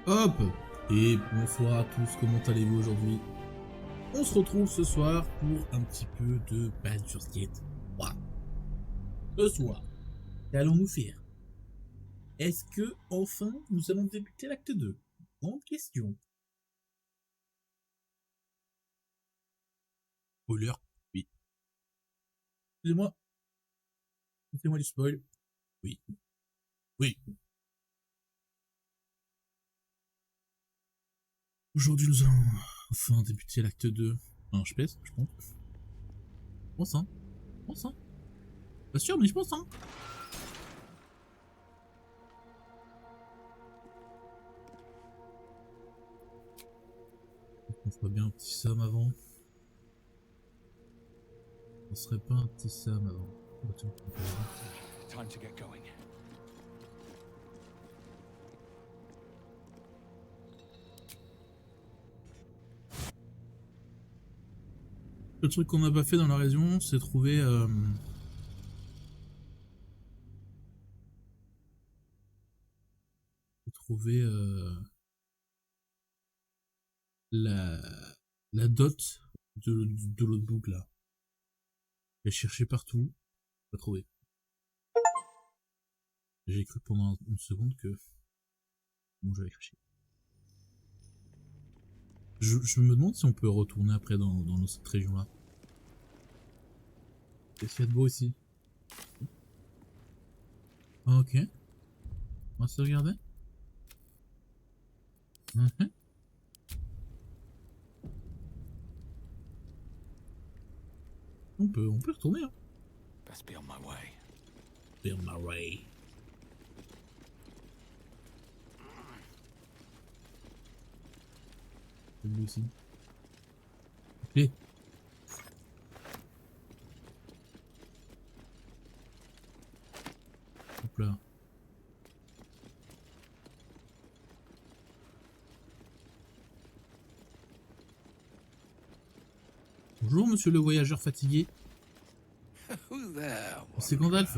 Hop! Et bonsoir à tous, comment allez-vous aujourd'hui? On se retrouve ce soir pour un petit peu de Baldur's Gate 3. Ce soir, qu'allons-nous faire? Est-ce que, enfin, nous allons débuter l'acte 2? Grande question. Spoiler? Oui. Excusez-moi. Faites-moi du spoil. Oui. Oui. Aujourd'hui, nous allons enfin débuter l'acte 2. Non, je pense. Je pense, hein. Je pense, hein. Pas sûr, mais je pense, hein. On ferait bien un petit Sam avant. On serait pas un petit Sam avant. Time to get going. Le truc qu'on n'a pas fait dans la région, c'est trouver la, la dot de l'autre boucle là. J'ai cherché partout, pas trouvé. J'ai cru pendant une seconde que bon, j'avais craché. Je me demande si on peut retourner après dans cette région là. Qu'est-ce qu'il y a de beau ici? Ah, ok. On va se regarder. On peut retourner. Hein. Best be on my way. Be on my way. Lui aussi. Clé. Hop là. Bonjour, monsieur le voyageur fatigué. C'est Gandalf.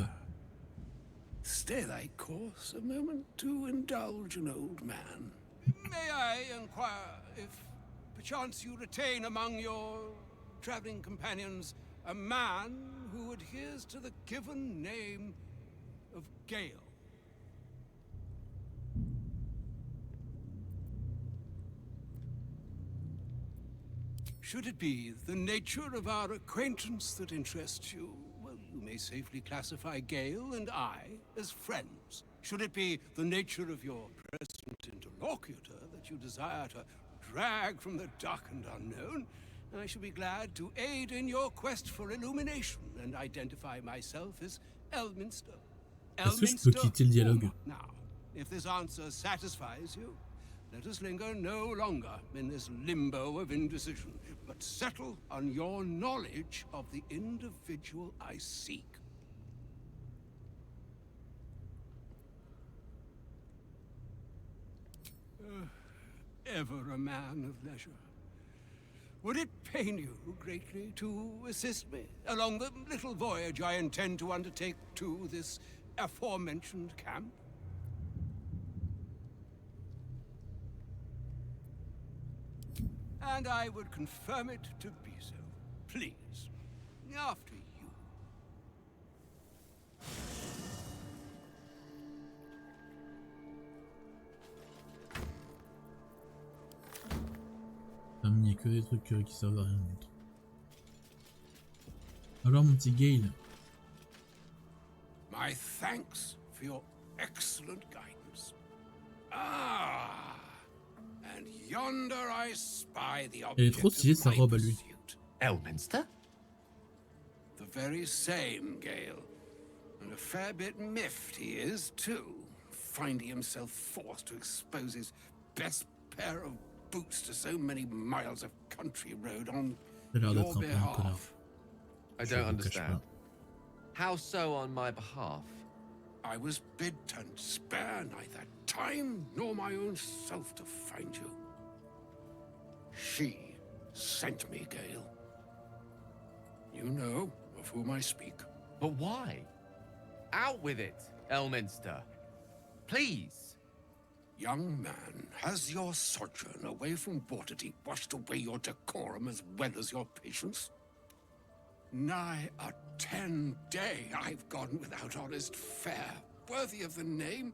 Stay thy course a moment to indulge an old man. May I inquire if perchance you retain among your traveling companions a man who adheres to the given name of Gale? Should it be the nature of our acquaintance that interests you, well, you may safely classify Gale and I as friends. Should it be the nature of your present interlocutor that you desire to drag from the dark and unknown, I shall be glad to aid in your quest for illumination and identify myself as Elminster. Est-ce que je peux quitter le dialogue? Now, if this answer satisfies you, let us linger no longer in this limbo of indecision, but settle on your knowledge of the individual I seek. Ever a man of leisure. Would it pain you greatly to assist me along the little voyage I intend to undertake to this aforementioned camp? And I would confirm it to be so. Please, after you. Il n'y a que des trucs qui servent à rien d'autre. Alors mon petit Gale. My thanks for your excellent guidance. Ah, and yonder I spy the object. Elle est trop stylée sa robe à lui. Elminster? The very same, Gale. And a fair bit miffed he is, too, finding himself forced to expose his best pair of boots to so many miles of country road on your behalf. I don't understand. How so on my behalf? I was bid to spare neither time nor my own self to find you. She sent me, Gale. You know of whom I speak. But why? Out with it, Elminster. Please. Young man, has your sojourn away from Waterdeep washed away your decorum as well as your patience? Nigh a 10-day I've gone without honest fare, worthy of the name,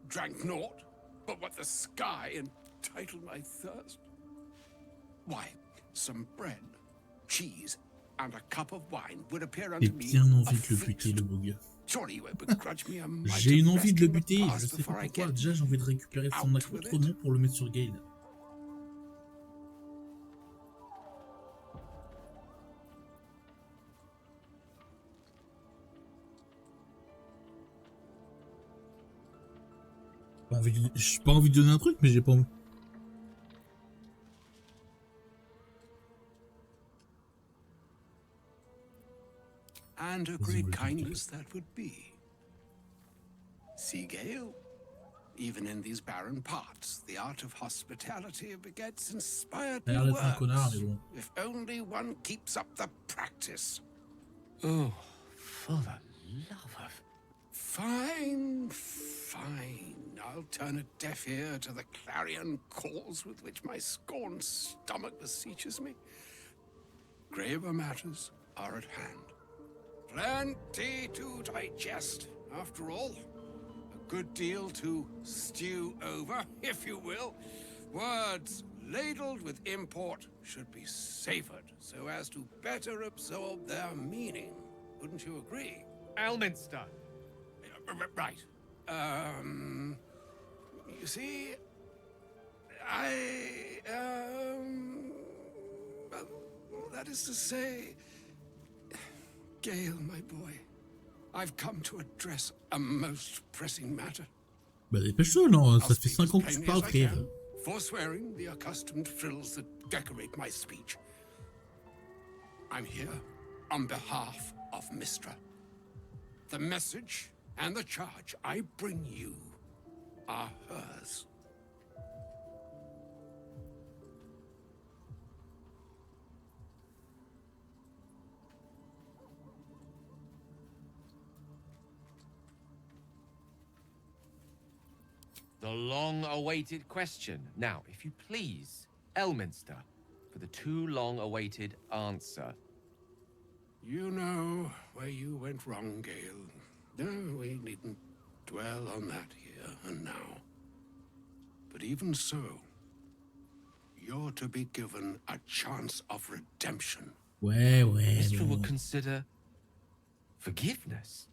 drank naught, but what the sky entitled my thirst. Why, some bread, cheese, and a cup of wine would appear unto me bien envie a de le buter, feast. le bug. Surely you would begrudge me a mite J'ai une of envie rest de le from the buter, past je sais pas before I pourquoi. get Déjà, j'ai envie de récupérer son out with accoutrement it. pour le mettre sur Gale. J'ai pas envie de donner un truc, mais j'ai pas envie. And a great kindness that would be. See, Gale, even in these barren parts, the art of hospitality begets inspired Ça a l'air new d'être un connard, works. mais bon. If only one keeps up the practice. Oh, for the love of... Fine, fine. I'll turn a deaf ear to the clarion calls with which my scorned stomach beseeches me. Graver matters are at hand. Plenty to digest, after all. A good deal to stew over, if you will. Words ladled with import should be savored so as to better absorb their meaning. Wouldn't you agree? Elminster! Right. You see, well, that is to say, Gale, my boy, I've come to address a most pressing matter. Bah dépêche-toi, non, I'll ça fait speak 5 ans as que tu plainly parles, as I frère. can, forswearing the accustomed frills that decorate my speech. I'm here on behalf of Mistra. The message and the charge I bring you are hers. The long-awaited question. Now, if you please, Elminster, for the too long-awaited answer. You know where you went wrong, Gale. No, we needn't dwell on that here and now. But even so, you're to be given a chance of redemption. Ouais, ouais. Mistra Bon. would consider forgiveness.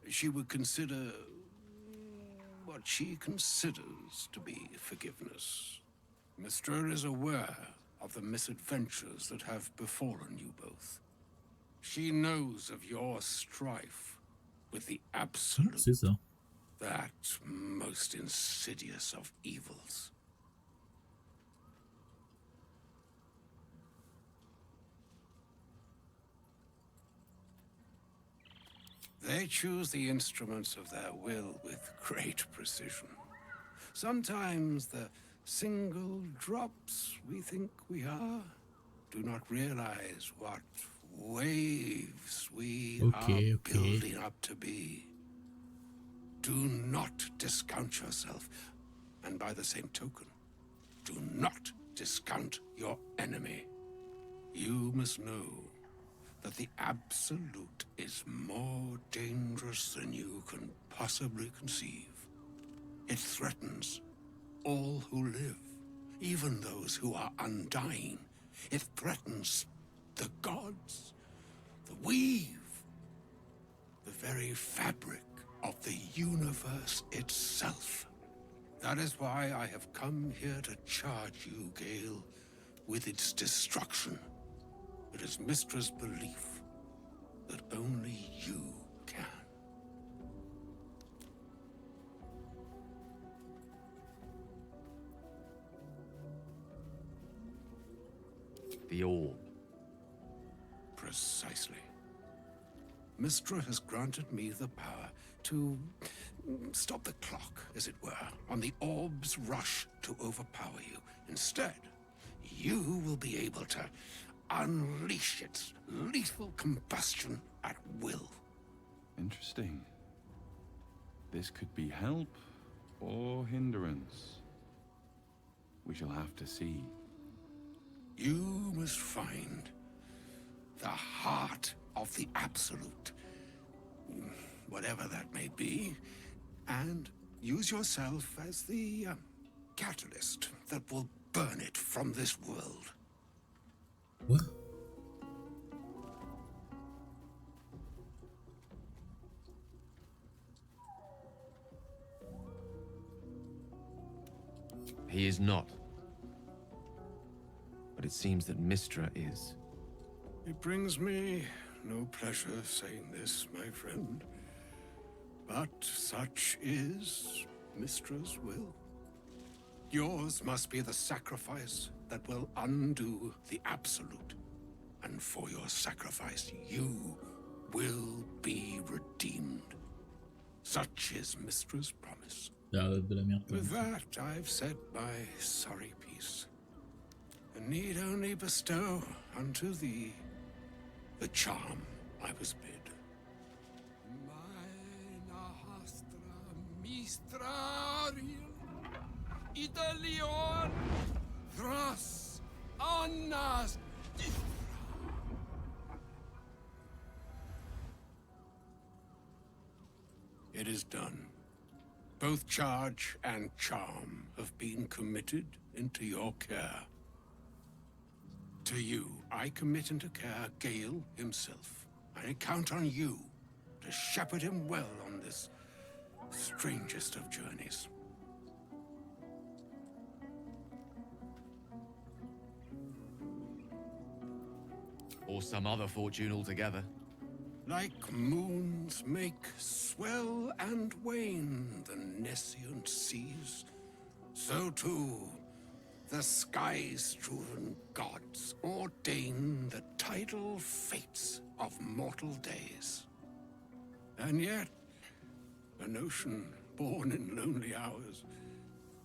She would consider what she considers to be forgiveness. Mistra is aware of the misadventures that have befallen you both. She knows of your strife with the absolute, C'est ça. that most insidious of evils. They choose the instruments of their will with great precision. Sometimes the single drops we think we are do not realize what waves we are building up to be. Do not discount yourself, and by the same token, do not discount your enemy. You must know that the Absolute is more dangerous than you can possibly conceive. It threatens all who live, even those who are undying. It threatens the gods, the weave, the very fabric of the universe itself. That is why I have come here to charge you, Gale, with its destruction. It is Mistra's belief that only you can. The orb. Precisely. Mistra has granted me the power to stop the clock, as it were, on the orb's rush to overpower you. Instead, you will be able to unleash its lethal combustion at will. Interesting. This could be help or hindrance? We shall have to see. You must find the heart of the Absolute, whatever that may be, and use yourself as the catalyst that will burn it from this world. What? He is not. But it seems that Mistra is. It brings me no pleasure saying this, my friend, but such is Mistra's will. Yours must be the sacrifice that will undo the Absolute. And for your sacrifice, you will be redeemed. Such is Mistra's promise. De la merde. With that, I've said my sorry piece, and need only bestow unto thee the charm I was bid. Idalion Thras Annas. It is done. Both charge and charm have been committed into your care. To you, I commit into care Gale himself. I count on you to shepherd him well on this strangest of journeys. Or some other fortune altogether. Like moons make swell and wane the nescient seas, so too the sky-strewn gods ordain the tidal fates of mortal days. And yet, an ocean born in lonely hours,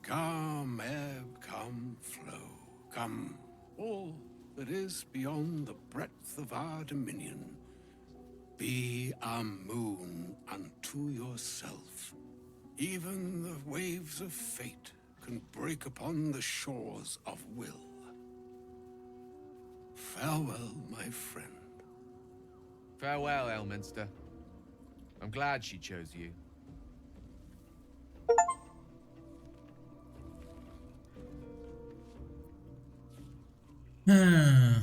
come ebb, come flow, come all that is beyond the breadth of our dominion. Be a moon unto yourself. Even the waves of fate can break upon the shores of will. Farewell, my friend. Farewell, Elminster. I'm glad she chose you. Ah.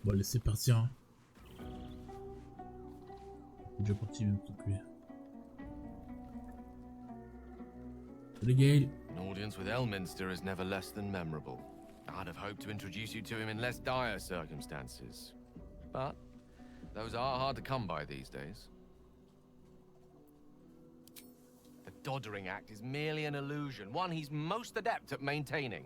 Bon, laissez partir. Hein. Il est déjà parti même tout lui. Salut Gale. An audience with Elminster is never less than memorable. I'd have hoped to introduce you to him in less dire circumstances. But those are hard to come by these days. The Doddering Act is merely an illusion, one he's most adept at maintaining.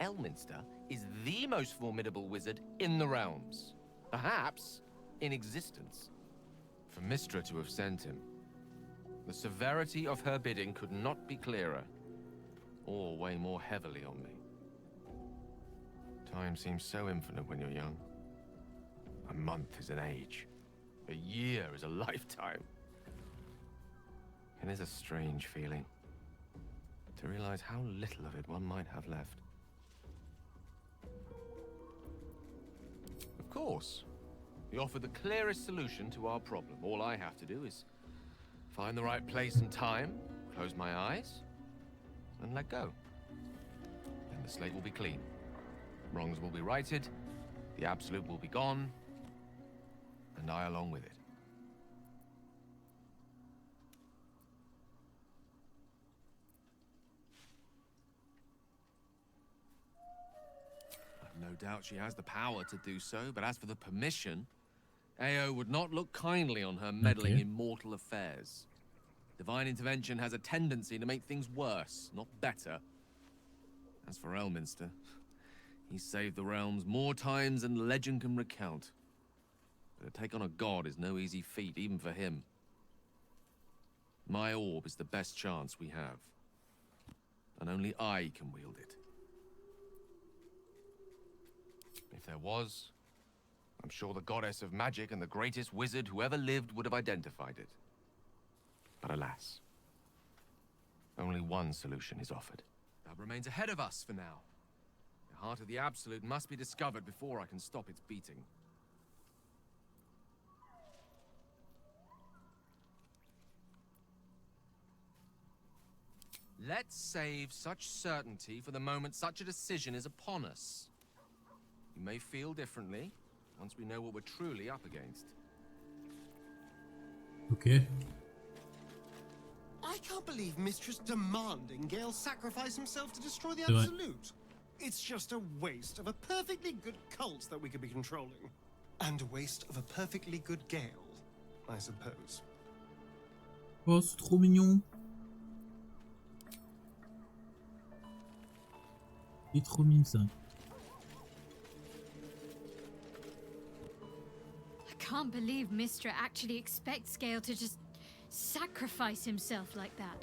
Elminster is the most formidable wizard in the realms. Perhaps in existence. For Mistra to have sent him, the severity of her bidding could not be clearer, or weigh more heavily on me. Time seems so infinite when you're young. A month is an age. A year is a lifetime. It is a strange feeling to realize how little of it one might have left. Of course, we offer the clearest solution to our problem. All I have to do is find the right place and time, close my eyes, and let go. Then the slate will be clean. Wrongs will be righted, the Absolute will be gone, and I along with it. No doubt she has the power to do so, but as for the permission, Ao would not look kindly on her meddling in mortal affairs. Divine intervention has a tendency to make things worse, not better. As for Elminster, he's saved the realms more times than legend can recount. But to take on a god is no easy feat, even for him. My orb is the best chance we have. And only I can wield it. If there was, I'm sure the goddess of magic and the greatest wizard who ever lived would have identified it. But alas, only one solution is offered. That remains ahead of us for now. The heart of the Absolute must be discovered before I can stop its beating. Let's save such certainty for the moment such a decision is upon us. You may feel differently once we know what we're truly up against. Ok. I can't believe Mistress demanding Gale sacrifice himself to destroy the C'est vrai. Absolute. It's just a waste of a perfectly good cult that we could be controlling. And a waste of a perfectly good Gale, I suppose. Oh, c'est trop mignon. Il est trop mignon ça. I can't believe Mistra actually expects Gale to just sacrifice himself like that.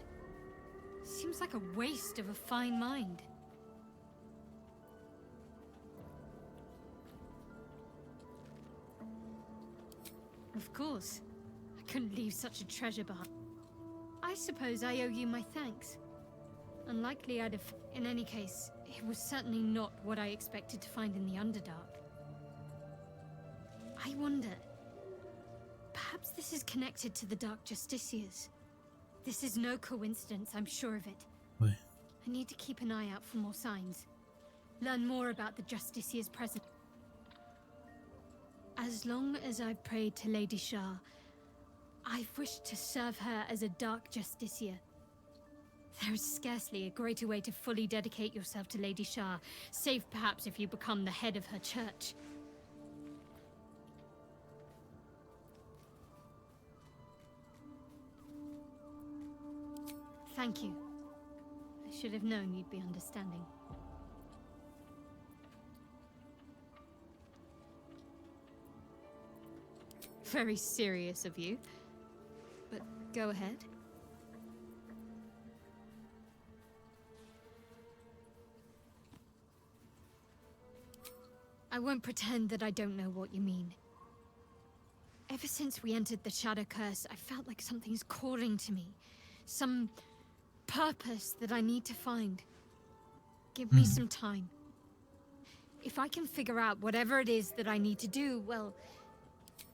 Seems like a waste of a fine mind. Of course. I couldn't leave such a treasure behind. I suppose I owe you my thanks. Unlikely I'd have... In any case, it was certainly not what I expected to find in the Underdark. I wonder... Perhaps this is connected to the Dark Justiciars. This is no coincidence, I'm sure of it. Ouais. I need to keep an eye out for more signs. Learn more about the Justiciars present. As long as I've prayed to Lady Shah, I've wished to serve her as a Dark Justiciar. There is scarcely a greater way to fully dedicate yourself to Lady Shah, save perhaps if you become the head of her church. Thank you. I should have known you'd be understanding. Very serious of you. But go ahead. I won't pretend that I don't know what you mean. Ever since we entered the Shadow Curse, I felt like something's calling to me. Some purpose that I need to find. Give me some time. If I can figure out whatever it is that I need to do, well,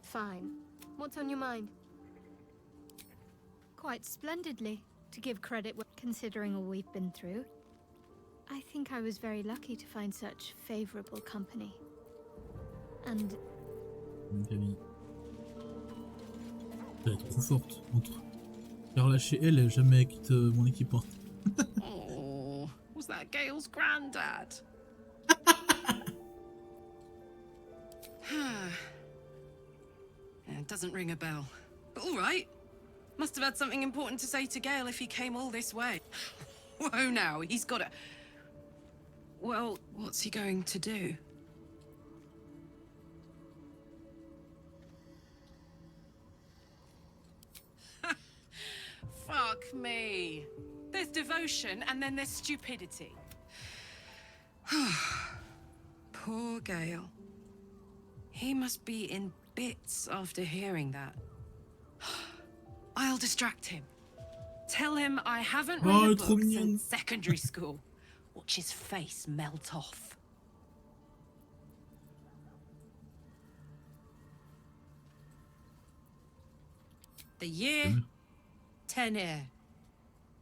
fine. What's on your mind? Quite splendidly, to give credit considering all we've been through. I think I was very lucky to find such favorable company. And... Camille. Elle est trop forte. Entre... Car lâcher elle, jamais quitte mon équipement. Oh, was that Gale's granddad? It doesn't ring a bell. But all right. Must have had something important to say to Gale if he came all this way. Whoa now, he's got a... Well, what's he going to do? Fuck me. There's devotion and then there's stupidity. Poor Gale. He must be in bits after hearing that. I'll distract him. Tell him I haven't read a book since secondary school. Watch his face melt off. The year, Tenere.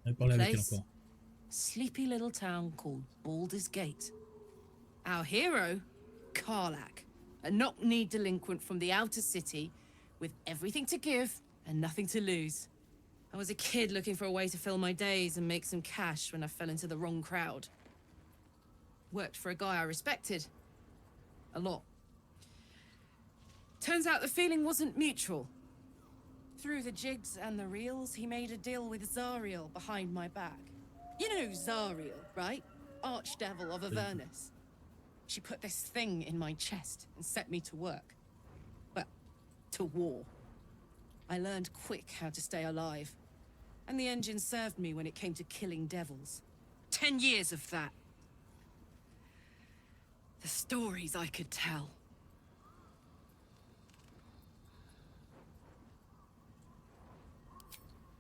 Elle parlait avec elle Place, encore. sleepy little town called Baldur's Gate. Our hero, Karlach, a knock-knee delinquent from the outer city with everything to give and nothing to lose. I was a kid looking for a way to fill my days and make some cash when I fell into the wrong crowd. Worked for a guy I respected. A lot. Turns out the feeling wasn't mutual. Through the jigs and the reels, he made a deal with Zariel behind my back. You know Zariel, right? Archdevil of Avernus. She put this thing in my chest and set me to work. Well, to war. I learned quick how to stay alive. And the engine served me when it came to killing devils. 10 years of that. The stories I could tell.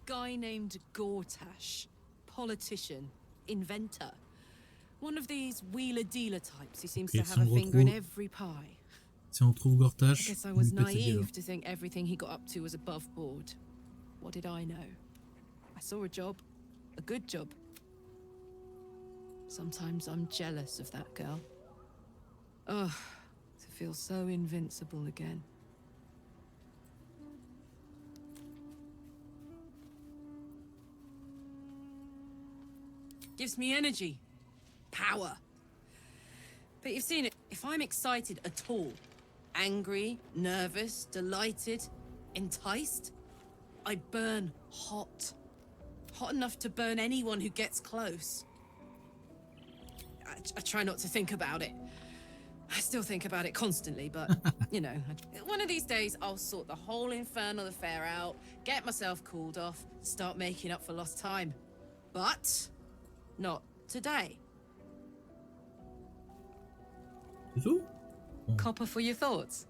Guy named Gortash. Politician. Inventor. One of these wheeler-dealer types who seems to have a finger in every pie. Si on trouve I Gortash, guess I was naive to think everything he got up to was above board. What did I know? I saw a job. A good job. Sometimes I'm jealous of that girl. Ugh, to feel so invincible again. Gives me energy. Power. But you've seen it. If I'm excited at all, angry, nervous, delighted, enticed, I burn hot. Hot enough to burn anyone who gets close. I try not to think about it. I still think about it constantly, but, you know, one of these days I'll sort the whole infernal affair out, get myself cooled off, start making up for lost time. But not today. C'est tout? Copper for your thoughts?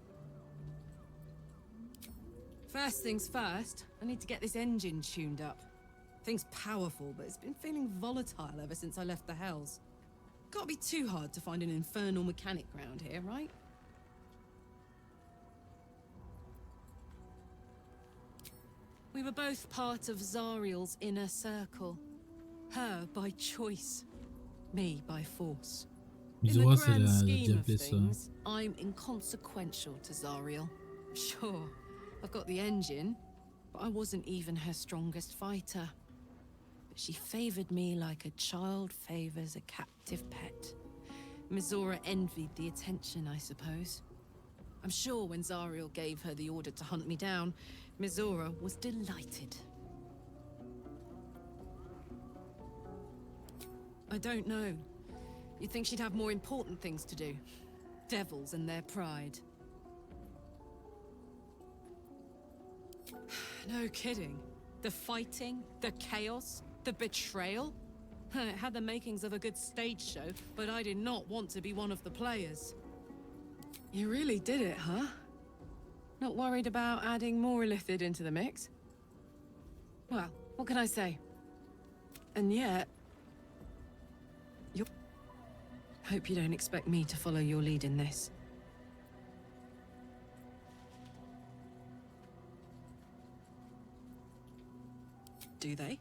First things first, I need to get this engine tuned up. Thing's powerful, but it's been feeling volatile ever since I left the Hells. Can't be too hard to find an infernal mechanic round here, right? We were both part of Zariel's inner circle. Her by choice, me by force. In the grand scheme of things, I'm inconsequential to Zariel. Sure, I've got the engine, but I wasn't even her strongest fighter. But she favored me like a child favors a captive pet. Mizora envied the attention, I suppose. I'm sure when Zariel gave her the order to hunt me down, Mizora was delighted. I don't know. You'd think she'd have more important things to do. Devils and their pride. No kidding. The fighting, the chaos, the betrayal. It had the makings of a good stage show, but I did not want to be one of the players. You really did it, huh? Not worried about adding more Illithid into the mix? Well, what can I say? And yet... Hope you don't expect me to follow your lead in this. Do they?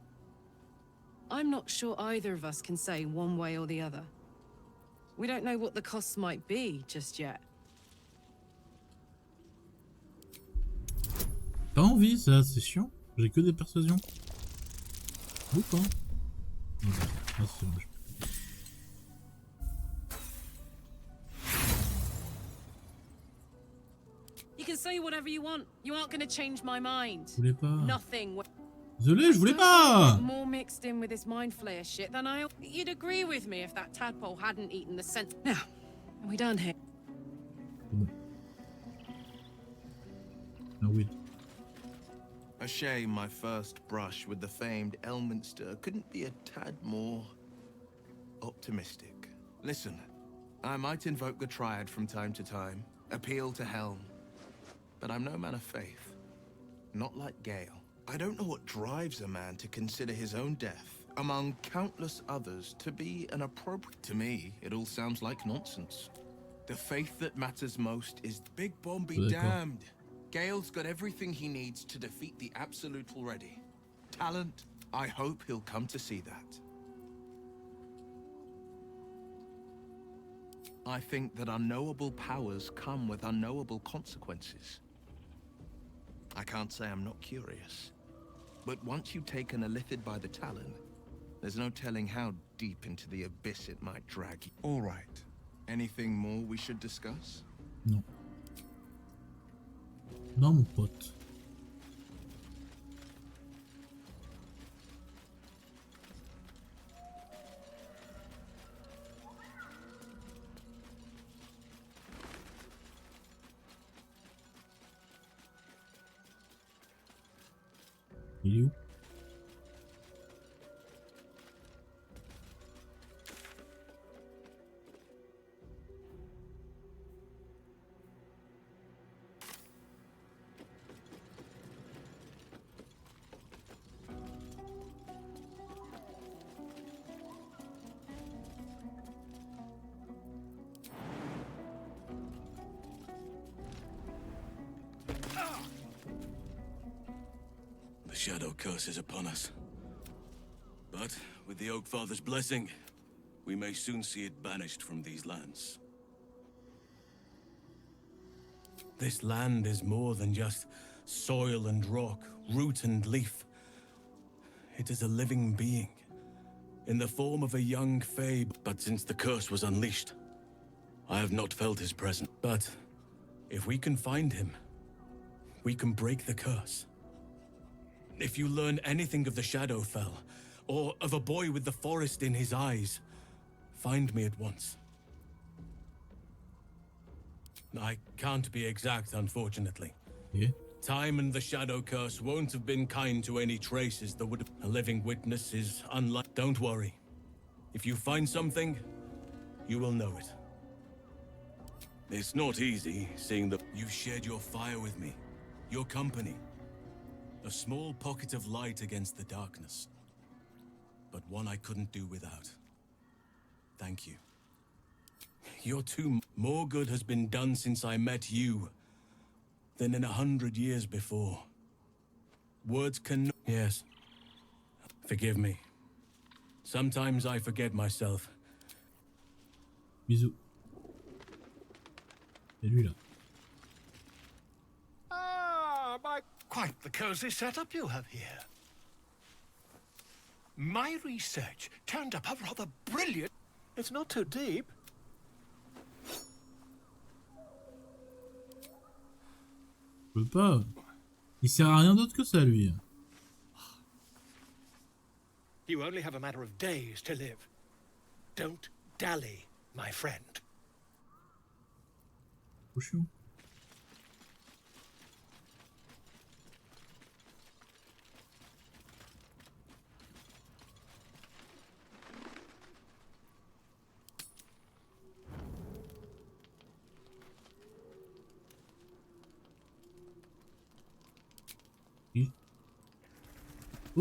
I'm not sure either of us can say one way or the other. We don't know what the costs might be just yet. Pas envie, ça, c'est chiant. J'ai que des persuasions. Ou pas? Non, ah, c'est dommage. You can say whatever you want. You aren't going to change my mind. Je voulais pas. Nothing. Désolé, je voulais pas. More mixed in with this mind flayer shit than I. You'd agree with me if that tadpole hadn't eaten the scent. Now, are we done here? No, wait. A shame my first brush with the famed Elminster couldn't be a tad more optimistic. Listen, I might invoke the Triad from time to time, appeal to Helm, but I'm no man of faith. Not like Gale. I don't know what drives a man to consider his own death, among countless others, to be an appropriate... To me, it all sounds like nonsense. The faith that matters most is Big Bomb be damned. Gale's got everything he needs to defeat the Absolute already. Talent, I hope he'll come to see that. I think that unknowable powers come with unknowable consequences. I can't say I'm not curious. But once you've taken a Illithid by the talon, there's no telling how deep into the abyss it might drag you. All right. Anything more we should discuss? Non. Non, mon pote. Il est où? The shadow curse is upon us. But with the Oak Father's blessing, we may soon see it banished from these lands. This land is more than just soil and rock, root and leaf. It is a living being, in the form of a young fae. But since the curse was unleashed, I have not felt his presence. But if we can find him, we can break the curse. If you learn anything of the Shadowfell, or of a boy with the forest in his eyes, find me at once. I can't be exact, unfortunately. Yeah. Time and the Shadow Curse won't have been kind to any traces that would... A living witness is unlike... Don't worry. If you find something, you will know it. It's not easy, seeing that you've shared your fire with me, your company. A small pocket of light against the darkness. But one I couldn't do without. Thank you. You're too... More good has been done since I met you than in 100 years before. Words can... Yes. Forgive me. Sometimes I forget myself. Bisous. C'est lui là. Ah, my... Quite the cozy setup you have here. My research turned up a rather brilliant... It's not too deep. Je peux pas. Il sert à rien d'autre que ça, lui. You only have a matter of days to live. Don't dally, my friend. Trop chiant.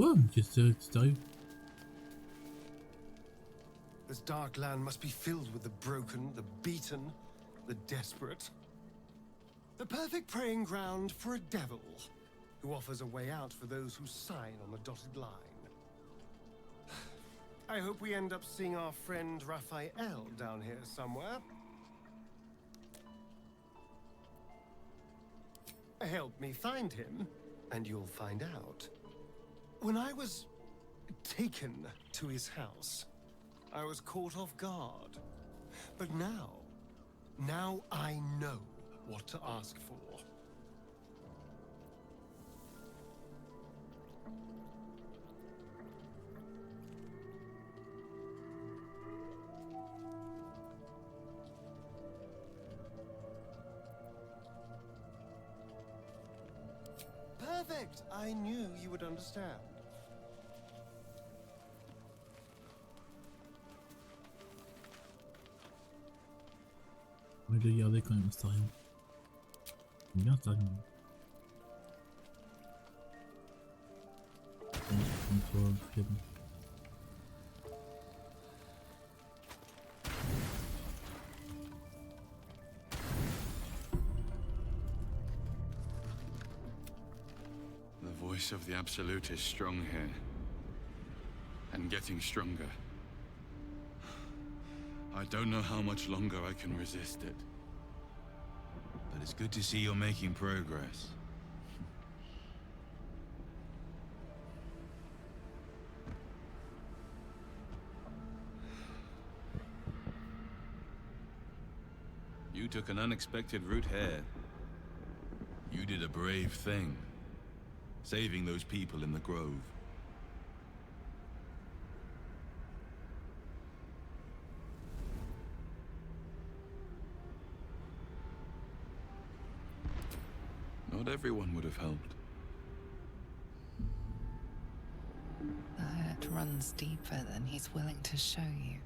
Oh, mais qu'est-ce qui t'arrive? This dark land must be filled with the broken, the beaten, the desperate. The perfect preying ground for a devil who offers a way out for those who sign on the dotted line. I hope we end up seeing our friend Raphael down here somewhere. Help me find him, and you'll find out. When I was taken to his house, I was caught off guard. But now I know what to ask for. Perfect! I knew you would understand. On va le garder quand même, Astarion. J'aime bien Astarion. The voice of the Absolute is strong here. And getting stronger. I don't know how much longer I can resist it. But it's good to see you're making progress. You took an unexpected route here. You did a brave thing, saving those people in the grove. Not everyone would have helped. The hurt runs deeper than he's willing to show you.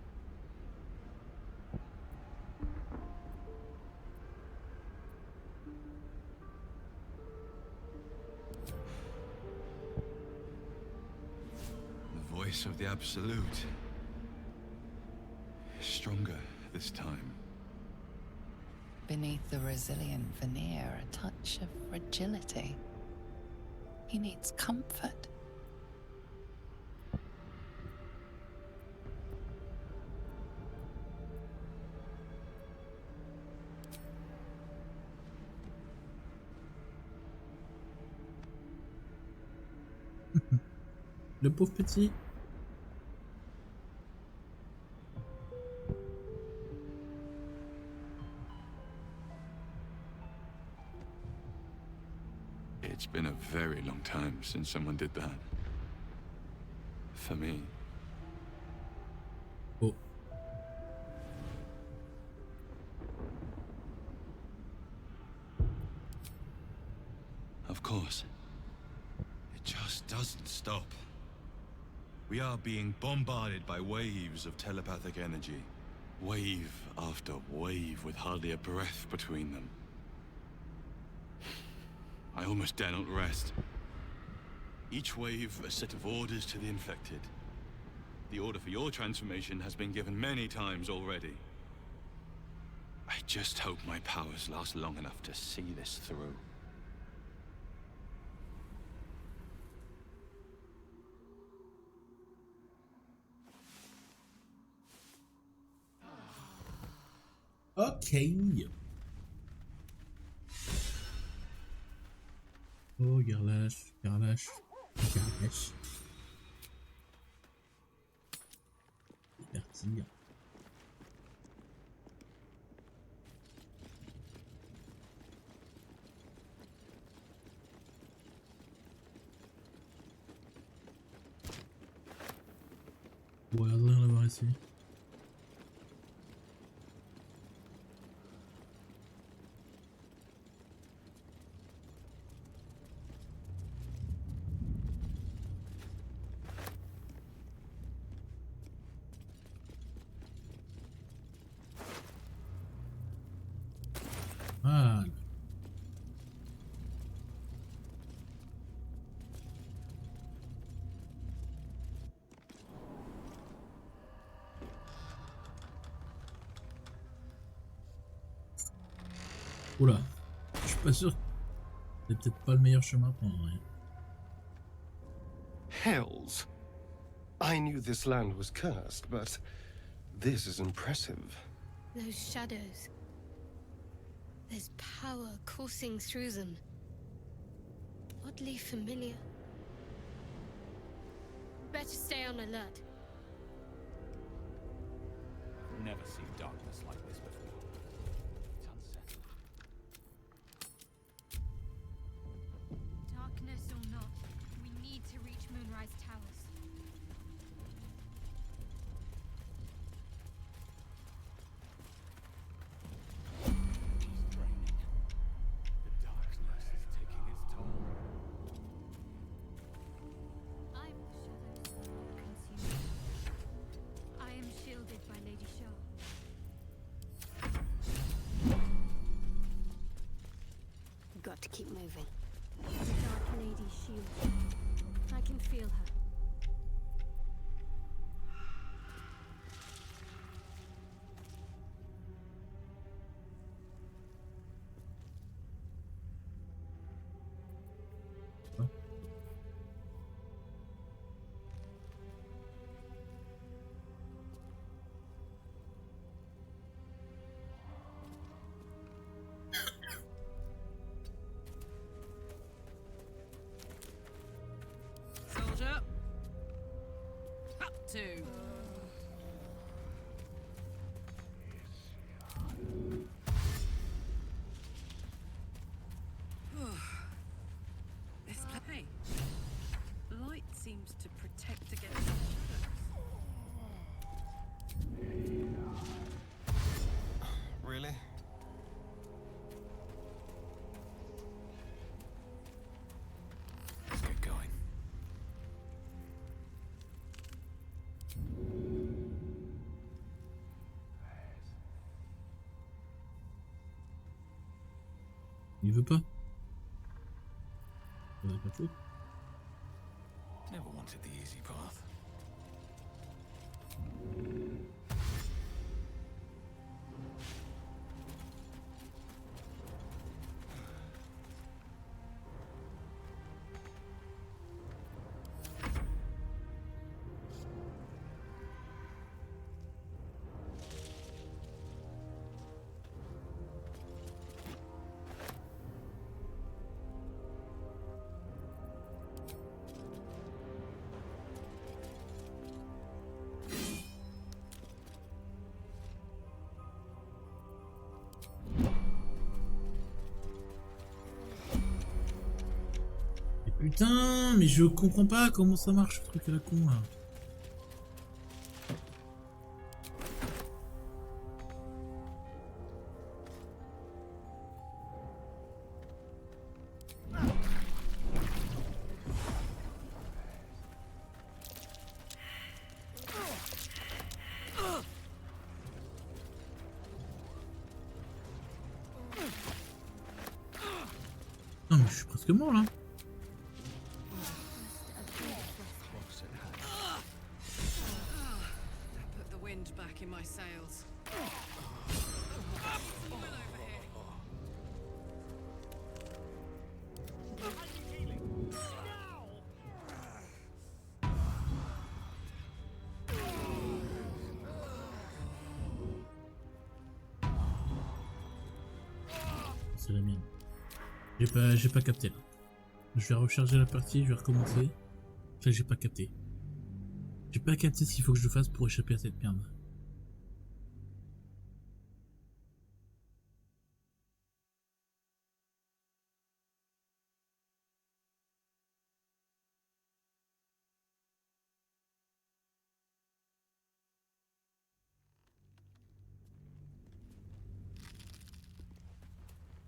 The voice of the Absolute is stronger this time. Beneath the resilient veneer, a touch of fragility. He needs comfort. Le pauvre petit. It's been a very long time since someone did that. For me. Oh. Of course. It just doesn't stop. We are being bombarded by waves of telepathic energy. Wave after wave with hardly a breath between them. I almost dare not rest. Each wave a set of orders to the infected. The order for your transformation has been given many times already. I just hope my powers last long enough to see this through. Okay. Oh, Garlash, Garlash, Garlash. Divertir. Ouais, rien à voir ici. Voilà. Oula, je suis pas sûr. C'est peut-être pas le meilleur chemin pour rien. Hells. I knew this land was cursed, but this is impressive. Those shadows. There's power coursing through them. Oddly familiar. Better stay on alert. Never seen darkness like this before. It's unsettling. Darkness or not, we need to reach Moonrise Towers. It's draining. The darkness is taking its toll. I'm the shadows will not consume me. I am shielded by Lady Shah. Got to keep moving. The Dark Lady shields me. I can feel her. Soldier. Up to. il veut pas. On a pas de faute. Never wanted the easy path. Putain, mais je comprends pas comment ça marche ce truc à la con là. Non mais je suis presque mort là. Put the wind back in my sails. C'est la mienne. J'ai pas capté là. Je vais recharger la partie, je vais recommencer. Là j'ai pas capté. J'ai pas capté ce qu'il faut que je fasse pour échapper à cette merde.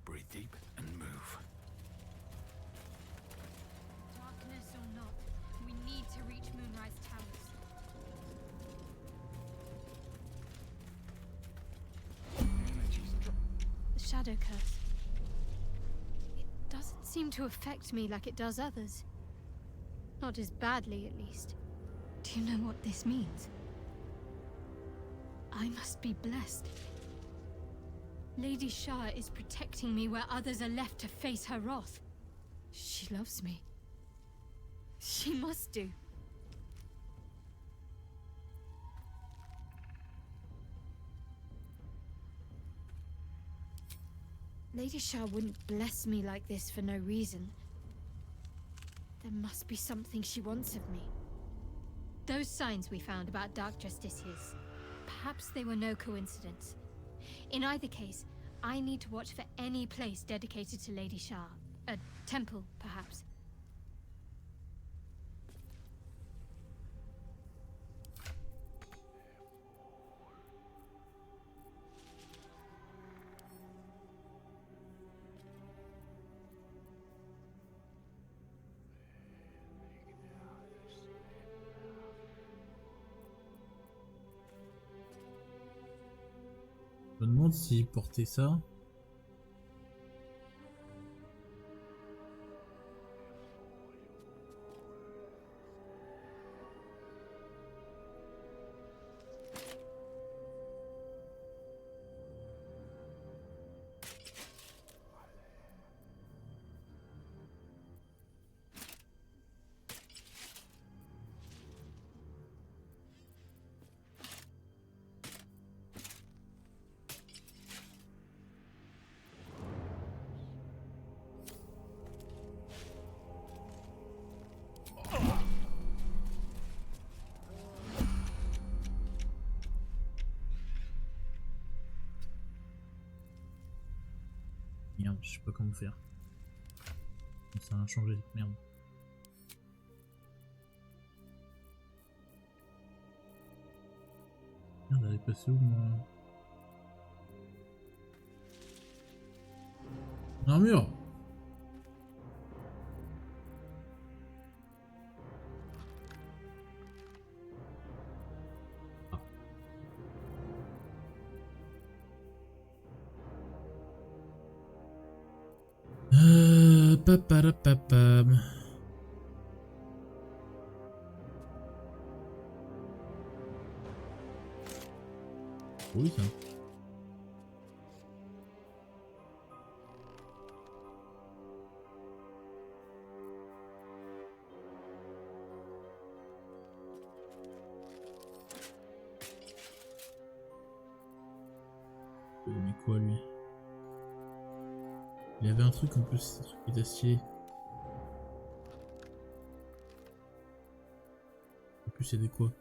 Breathe deep and move. Darkness or not, we need to reach Moonrise Towers. The shadow curse. It doesn't seem to affect me like it does others. Not as badly, at least. Do you know what this means? I must be blessed. Lady Shah is protecting me where others are left to face her wrath. She loves me. She must do. Lady Shah wouldn't bless me like this for no reason. There must be something she wants of me. Those signs we found about Dark Justiciars, perhaps they were no coincidence. In either case, I need to watch for any place dedicated to Lady Shah. A temple, perhaps. Je me demande s'il portait ça. Merde, je sais pas comment faire. Ça a changé, merde. Merde, elle est passée où moi? Un mur. Paparapapam. Oui, ça. Mais quoi lui? Il y avait un truc en plus, un truc d'acier. En plus, il y a des quoi?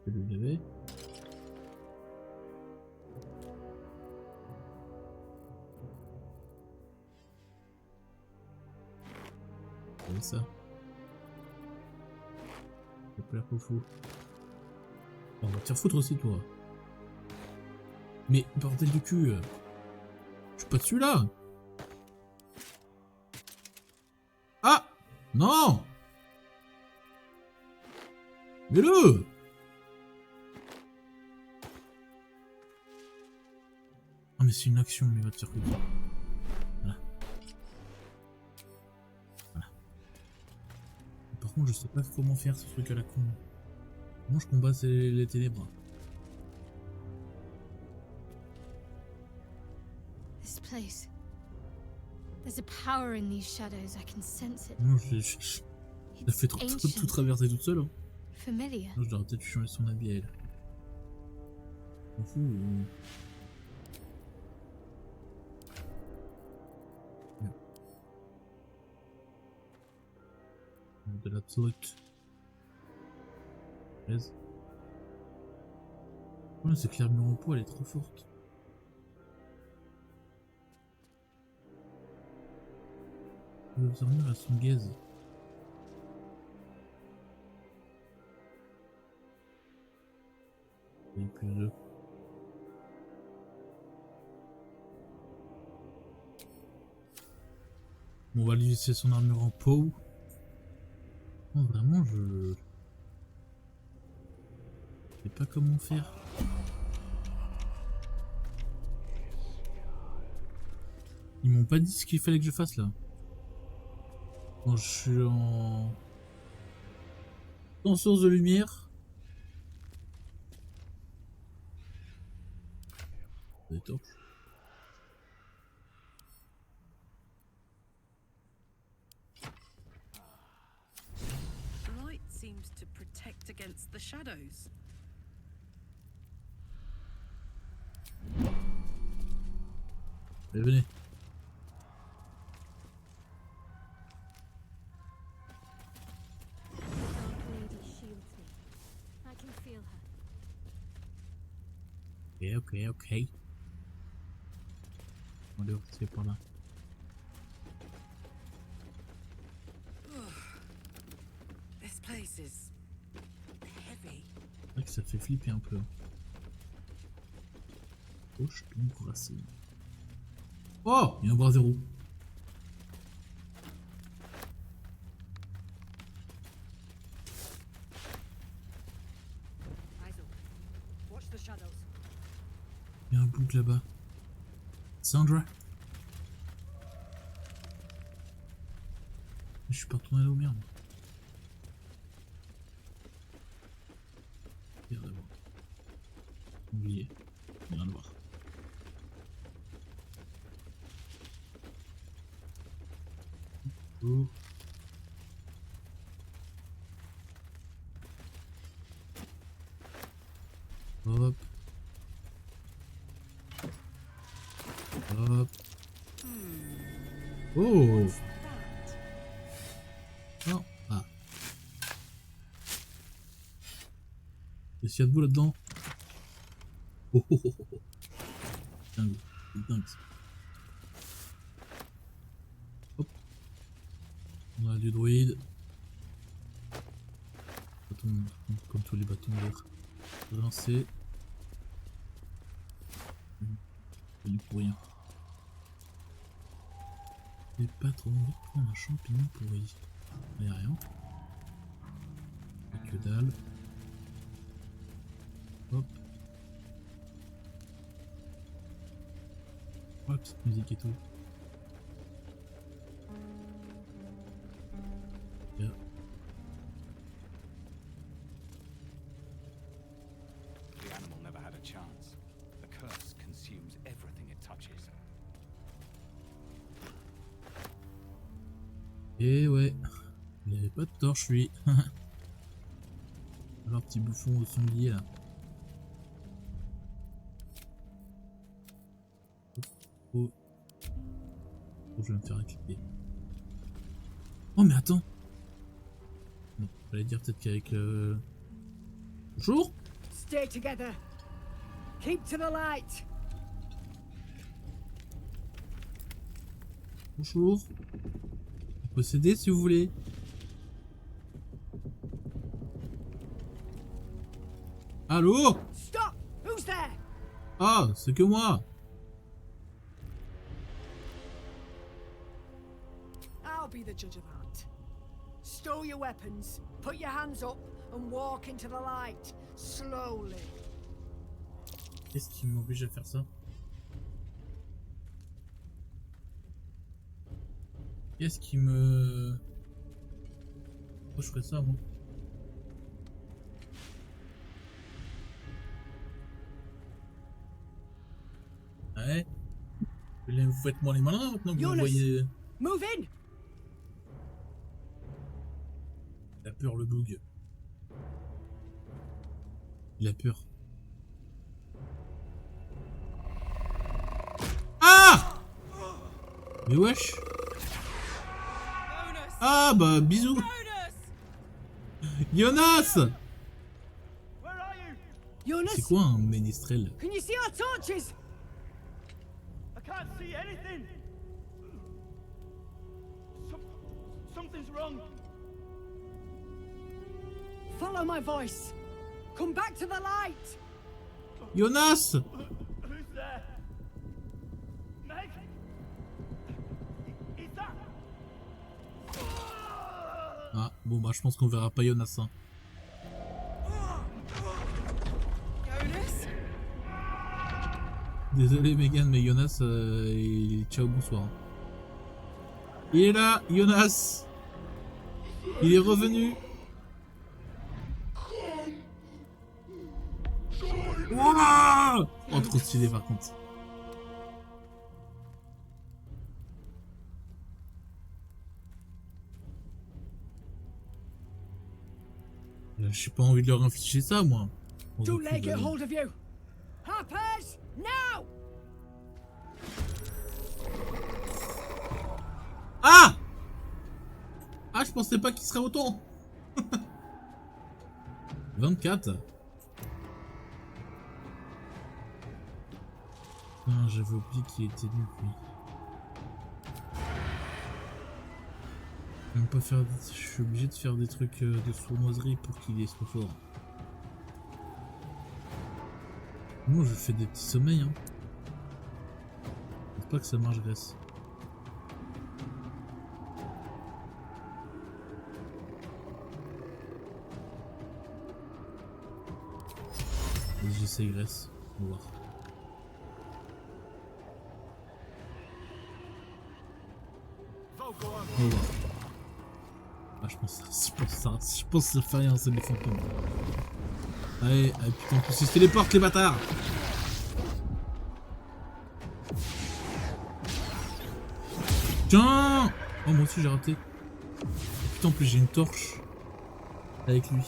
Je vais le laver. C'est ça. Ça pas l'air trop fou. On va te faire foutre aussi, toi. Mais bordel du cul. Je suis pas dessus là. Ah non. Mets-le. Ah mais c'est une action, mais va te faire foutre. Voilà. Voilà. Par contre, je sais pas comment faire ce truc à la con. Comment je combat les ténèbres? This place. There's a power in these shadows. I can sense it. Non, j'ai fait tout traverser toute seule. Hein. Familiar. Non, je devrais peut-être changer son habit à elle. On fout. De la truc. Ouais, c'est que l'armure en peau elle est trop forte. Les armures elles sont gaze. Il y a plus de. Bon, on va lui laisser son armure en peau. Non, vraiment, je sais pas comment faire. Ils m'ont pas dit ce qu'il fallait que je fasse là. Quand je suis en source de lumière. Des torches. Light seems to protect against the shadows. Allez, venez. Ok. On va rester par là. This place is heavy. C'est vrai que ça fait flipper un peu. Gauche, donc racine. Oh, il y a un bras zéro. Il y a un bouc là-bas. Sandra. Je suis pas retourné là où merde. Merde d'abord. Oublié. Rien de voir. Oh. Hop. Hop. Oh. Non. Ah. Qu'est-ce qu'il y a de beau là-dedans? Oh oh oh oh. Dingue. C'est dingue ça. Hop. On a du druide. Bâton, comme tous les bâtons verts. Rincer. Il est pour rien. J'ai pas trop envie de prendre un champignon pourri. Il n'y a rien. Que dalle. Hop. Oh, la petite musique et tout. Yeah. The animal never had a chance. The curse consumes everything it touches. Et ouais, il avait pas de torche lui. Alors petit bouffon au sanglier là. Oh. Oh, je vais me faire éclater. Oh mais attends. Non, j'allais dire peut-être qu'avec le... Bonjour. Stay together. Keep to the light. Bonjour. On peut s'aider si vous voulez. Allô? Stop! Who's there? Ah, c'est que moi. I'll be the judge of that. Stow your weapons, put your hands up, and walk into the light, slowly. Qu'est-ce qui m'oblige à faire ça? Qu'est-ce qui me... Pourquoi je ferais ça, moi? Ouais. Vous faites moi les malins maintenant que vous voyez. Move in. Il a peur le bug. Il a peur. Ah! Mais wesh. Ah bah bisous. Jonas. C'est quoi un ménestrel? Can you see our torches? I can't see anything. Something's wrong. Follow my voice. Come back to the light. Jonas. Who's there? Meg? Is that? Ah bon bah je pense qu'on verra pas Jonas hein. Jonas? Désolé Megan mais Jonas ciao bonsoir. Il est là Jonas. Il est revenu. Wow oh trop stylé par contre. J'ai pas envie de leur infliger ça moi. Don't let get hold of you. Harpers, now! Ah! Ah je pensais pas qu'il serait autant. 24. Ah, j'avais oublié qu'il était nul lui. Même pas faire. Je suis obligé de faire des trucs de sournoiserie pour qu'il soit fort. Moi je fais des petits sommeils hein. Je pense pas que ça marche Grèce. J'essaie Grèce. On va voir. On va voir. Ah, je pense que ça fait rien, c'est des fantômes. Allez, allez putain, en plus ils se téléportent les bâtards. Tiens. Oh moi aussi j'ai raté. Putain en plus j'ai une torche. Avec lui.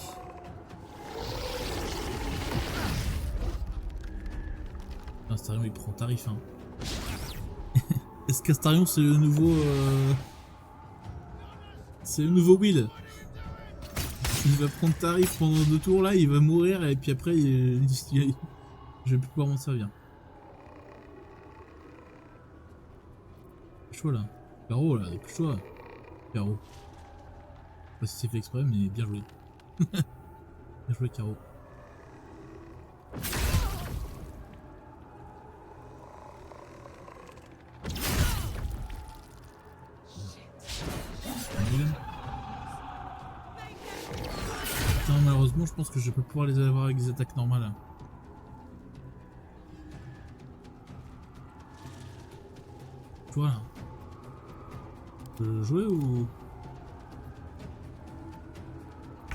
Astarion il prend tarif hein. Est-ce qu'Astarion c'est le nouveau c'est le nouveau Will. Il va prendre tarif pendant 2 tours là, il va mourir et puis après je vais plus pouvoir m'en servir. C'est chaud là. Caro là, il est plus chaud là. Caro. Je sais pas si c'est fait exprès mais bien joué. Bien joué Caro. Putain, malheureusement, je pense que je vais pas pouvoir les avoir avec des attaques normales. Toi, tu veux jouer ou...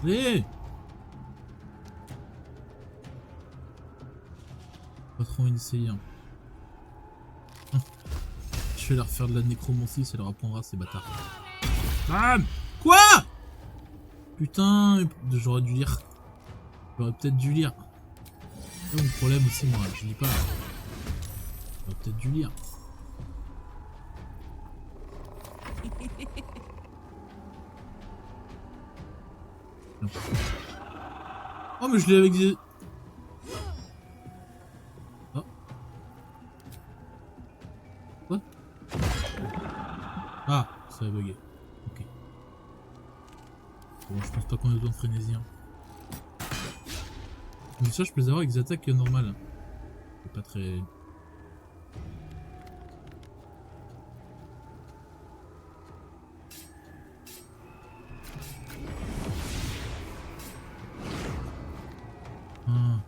Allez! Pas trop envie d'essayer. Hein. Je vais leur faire de la nécromancie, ça leur apprendra ces bâtards. Bam! Quoi? Putain, j'aurais dû lire. J'aurais peut-être dû lire. C'est mon problème aussi, moi, je lis pas. J'aurais peut-être dû lire. Non. Oh, mais je l'ai avec des... Oh. Quoi? Ah, ça a bugué. Ok. Bon, je pense pas qu'on ait besoin de frénésie. Hein. Mais ça, je peux les avoir avec des attaques normales. C'est pas très... Ah.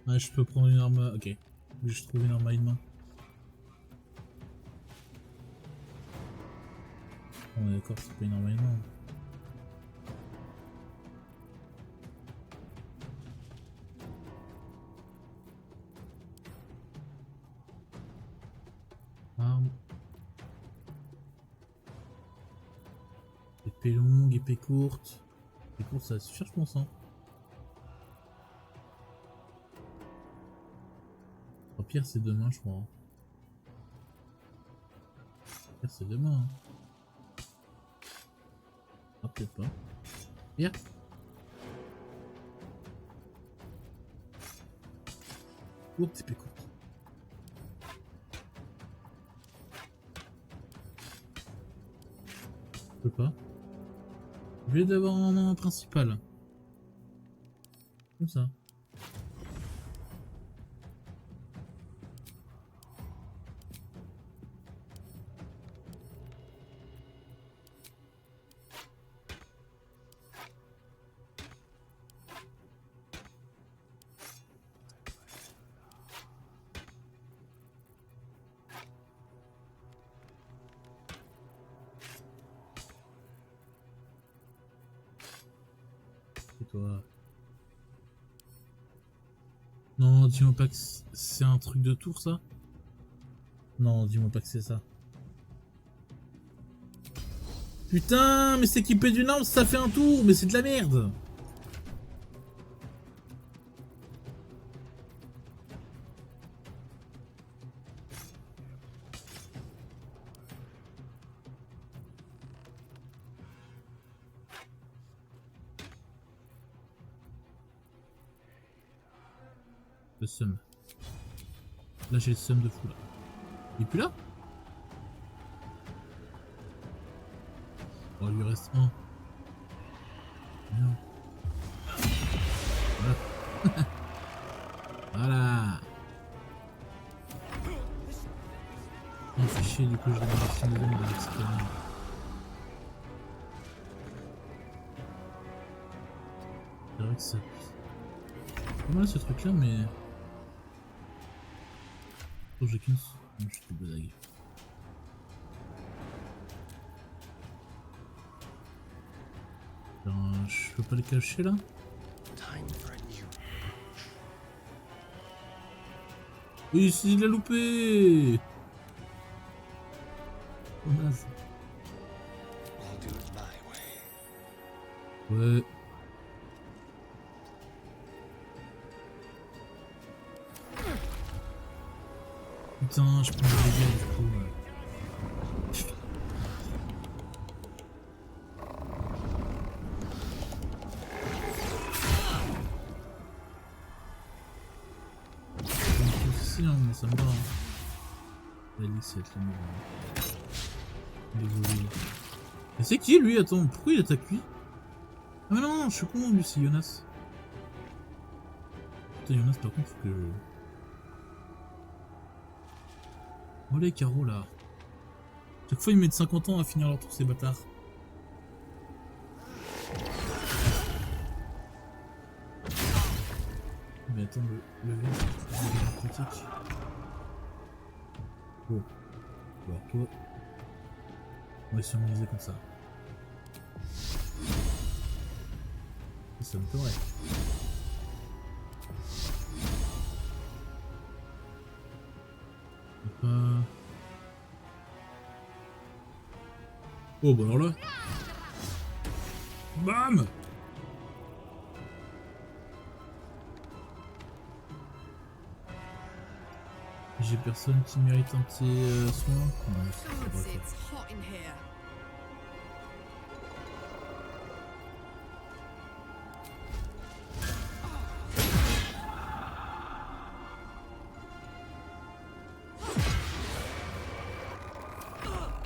Ouais, je peux prendre une arme... Ok. Je trouve une arme à une main. On est d'accord, c'est pas une arme à une main. Arme. Épée longue, épée courte. Épée courte, ça suffit, je pense. Hein. Au pire, c'est demain, je crois. Au pire, c'est demain. Hein. Ah, peut-être pas. Bien. Courte, épée courte. Je peux pas. Je vais d'avoir un principal. Comme ça. Et toi? Non, dis-moi pas que c'est un truc de tour, ça? Non, dis-moi pas que c'est ça. Putain, mais s'équiper d'une arme, ça fait un tour, mais c'est de la merde! Le seum. Là j'ai le seum de fou là. Il est plus là? Oh, il lui reste un. Non. Voilà. Voilà. On fait chier, du coup je vais me faire une de l'extérieur. C'est vrai que c'est pas mal ce truc là, mais... Oh, j'ai qu'une... Je suis tout blague. Je peux pas le cacher là? Oui, si, il l'a loupé! Oh, naze. Ouais. Putain, je prends le dégâts du coup. Mais ça me va. Allez, c'est être le mot. Désolé. Mais c'est qui lui? Attends, pourquoi il attaque lui? Ah mais non, je suis con, lui c'est Jonas. Putain, Jonas par contre faut que... Oh les carreaux là. Chaque fois ils mettent 50 ans à finir leur tour ces bâtards. Mais attends, le verre, c'est critique. Bon. Alors toi... On va surmiser comme ça. Ça me ferait. Oh bah alors là. Bam! J'ai personne qui mérite un petit soin. Non, c'est pas vrai.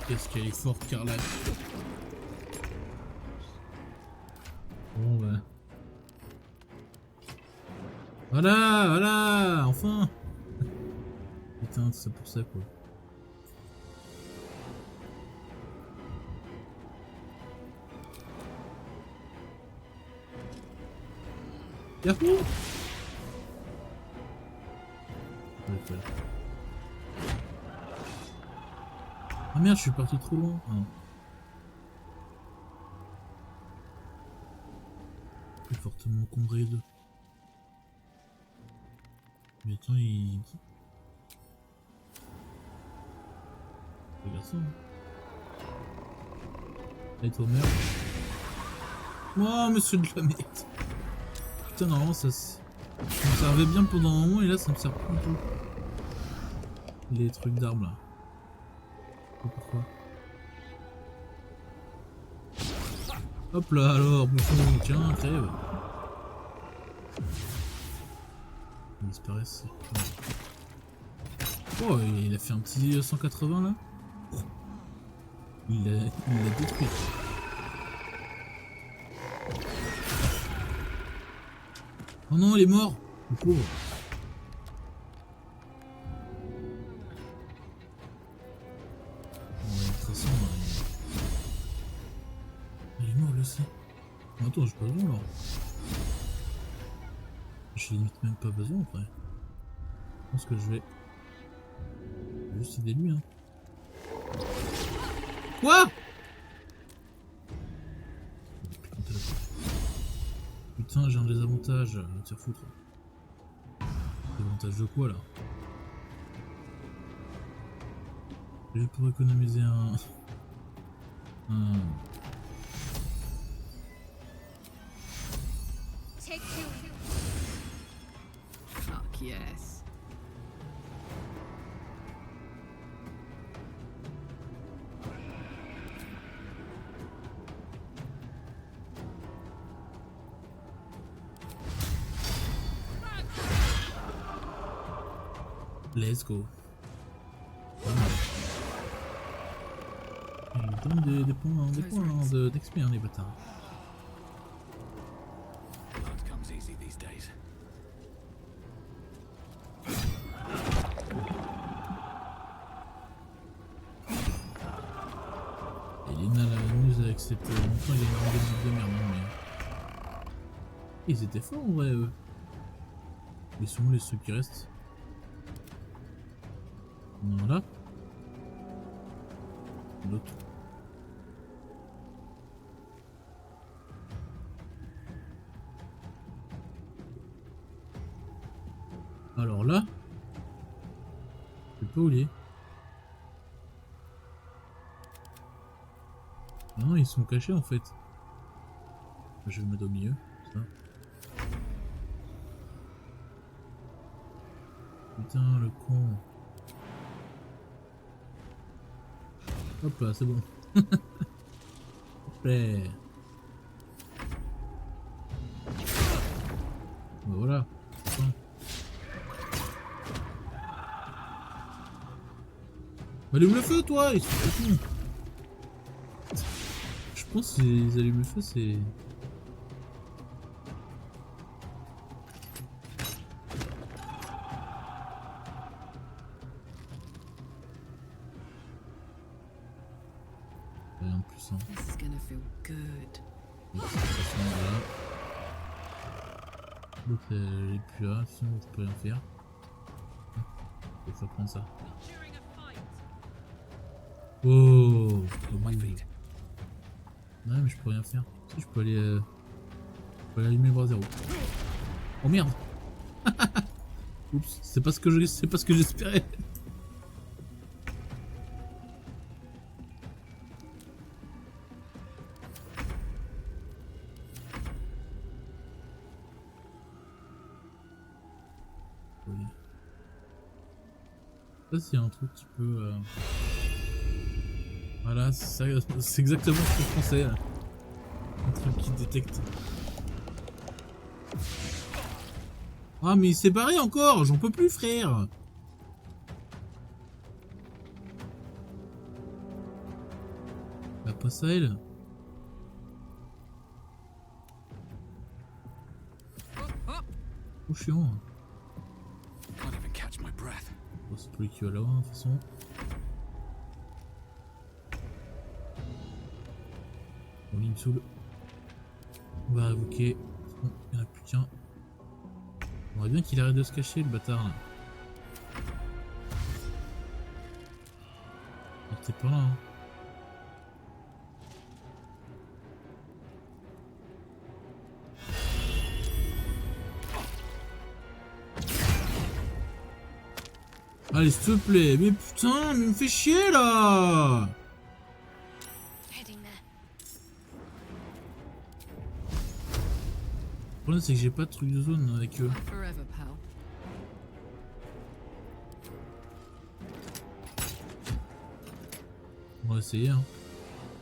Qu'est-ce qu'elle est forte, Carla. Bon bah. Voilà, voilà, enfin. Putain, c'est pour ça quoi. Yahoo! Ah merde, je suis parti trop loin. Ah. Plus fortement encombré de. Mais attends, il. Regarde ça. Allez, toi, merde. Oh, monsieur de la merde. Putain, normalement, ça me servait bien pendant un moment et là, ça me sert plus du tout. Les trucs d'armes là. Pourquoi? Hop là alors, bouffon, tiens, crève. Il disparaît. Oh, il a fait un petit 180 là. Il l'a détruit. Oh non, il est mort, le pauvre. Attends, j'ai pas besoin là. J'ai limite même pas besoin après. Je pense que je vais juste aider lui hein. Quoi? Putain, j'ai un désavantage. Tire foutre. Désavantage de quoi là? Je pour économiser un... Fuck yes. Let's go. Ils me donnent des points d'XP hein, les bâtards. C'était longtemps, il y a une musique de merde, mais... Ils étaient forts en vrai, eux. Ils sont où les ceux qui restent? Voilà. L'autre. Alors là... Je sais pas où il est. Non, ils sont cachés en fait. Je vais me mettre au milieu, ça. Putain, le con. Hop là, c'est bon. Hop là. Bah voilà. Allume le feu, toi! Ils sont tout. Je pense qu'ils allument le feu, c'est... Rien de plus, hein. This is gonna feel good. Donc, de toute façon, voilà. L'autre, elle est plus là, sinon je peux rien faire. Il faut prendre ça. Oh, non mais je peux rien faire. Si je peux aller allumer le bras zéro. Oh merde. Oups, c'est pas ce que j'espérais. Oui. Je sais pas s'il y a un truc qui peut Voilà, c'est exactement ce que je pensais. Là. Un truc qui détecte. Ah mais il s'est barré encore, j'en peux plus frère. Bah pas ça elle. Trop chiant. Bon, c'est pas lui qui va là-haut de toute façon. Bon, il me saoule. On va révoquer. Bon, il n'y en a plus qu'un. On aimerait bien qu'il arrête de se cacher, le bâtard là. T'es pas là, hein. Allez, s'il te plaît. Mais putain, mais il me fait chier là. Le problème c'est que j'ai pas de truc de zone avec eux. On va essayer hein.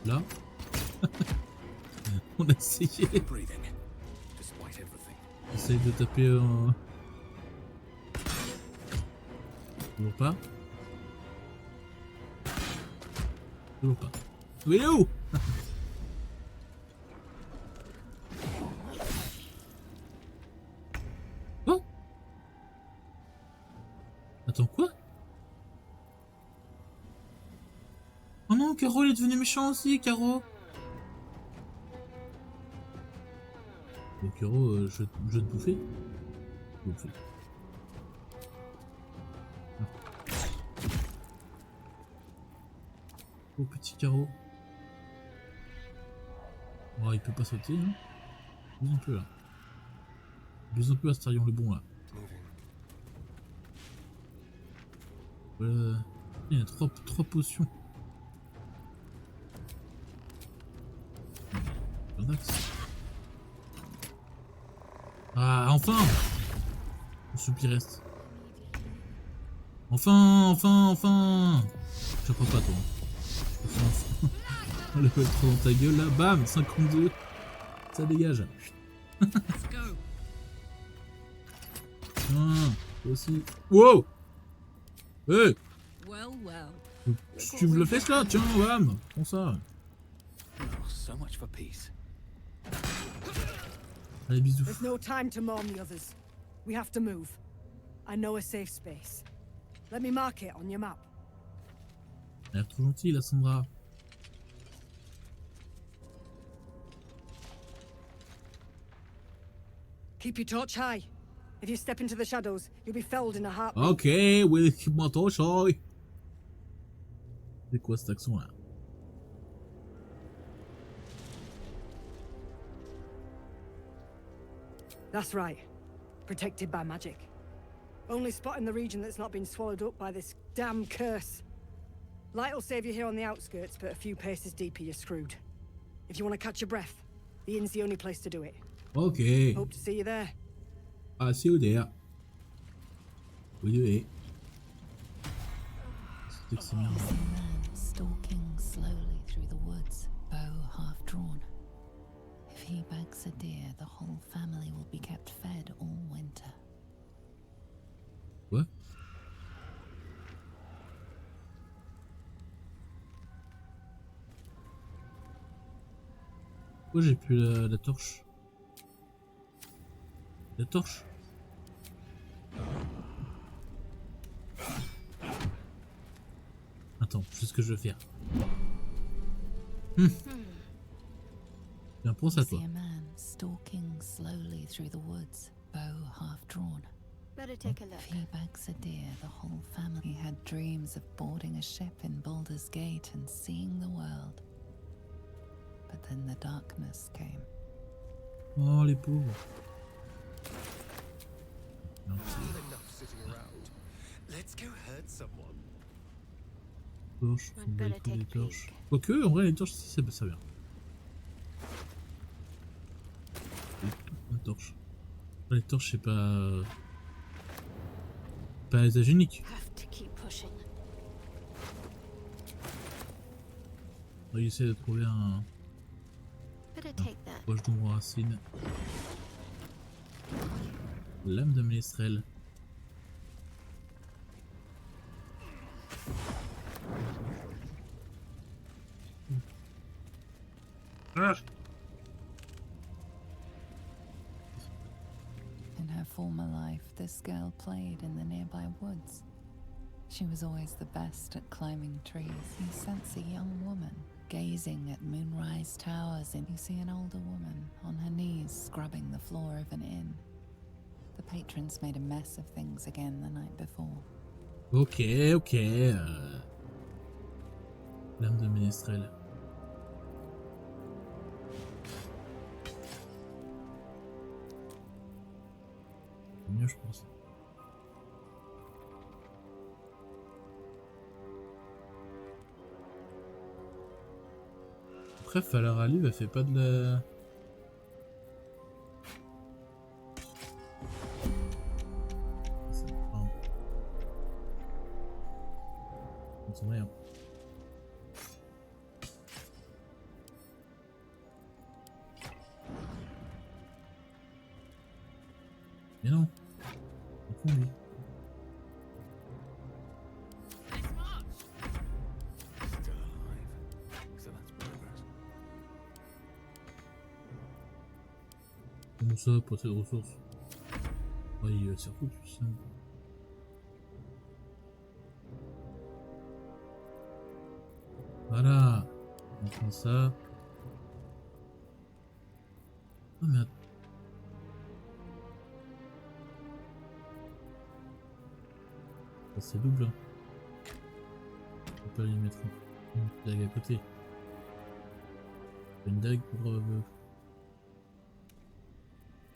Là. On a essayé. On essaye de taper toujours pas. Toujours pas. Mais il est où? Quoi? Attends quoi? Oh non, Caro elle est devenue méchant aussi, Caro. Bon Caro, je vais te bouffer. Bouffer. Oh petit Caro. Oh, il peut pas sauter, hein. Plus un peu là. Plus un peu Astarion le bon là. Voilà. Il y a trois potions. Ah enfin. Le soupir reste. Enfin. Je crois pas toi. Enfin. On le fait trop dans ta gueule là. Bam 52. Ça dégage. Ah, toi aussi. Wow. Hey. Tu me le fais là, tiens, bam. Prends ça. Allez, bisous. There's no time to mourn the others. We have to move. I know a safe space. Let me mark it on your map. Elle a l'air trop gentille, la Sandra. Keep your torch high. If you step into the shadows, you'll be felled in a heartbeat. Ok, oui, keep my torch high. C'est quoi cet accent là? That's right. Protected by magic. Only spot in the region that's not been swallowed up by this damn curse. Light will save you here on the outskirts, but a few paces deeper you're screwed. If you want to catch your breath, the inn's the only place to do it. Okay. Hope to see you there. I'll see you there. We do it. See a man stalking slowly through the woods, bow half drawn. If he bags a deer, the whole family will be kept fed all winter. What? Pourquoi j'ai plus la torche? La torche? Attends, je sais ce que je veux faire. Viens, prends ça toi. See a man stalking slowly through the woods, bow half drawn. Better take a look. If he bags a deer, the whole family had dreams of boarding a ship in Baldur's Gate and seeing the world. But then the darkness came. Oh les pauvres. Non, Enough sitting around. Let's go hurt someone. torches, on va écouter les torches. Quoique, en vrai, les torches, si ça vient. Une torche. Les torches, c'est pas. Pas usage unique. On va essayer de trouver un. Poche d'ombre racine. Lame de ménestrel. In her former life, this girl played in the nearby woods. She was always the best at climbing trees. You sense a young woman gazing at moonrise towers, and you see an older woman on her knees scrubbing the floor of an inn. The patrons made a mess of things again the night before. Ok. Lame de ménestrel. C'est mieux, je pense. Après, Falara Live, elle fait pas de la. On sent rien. Mais non. C'est con lui. Comment ça, pas assez de ressources? Ouais, il va se faire foutre, tu sais. Voilà. On prend ça. Oh merde. Ça c'est double. Hein. On peut aller mettre une dague à côté. Une dague pour...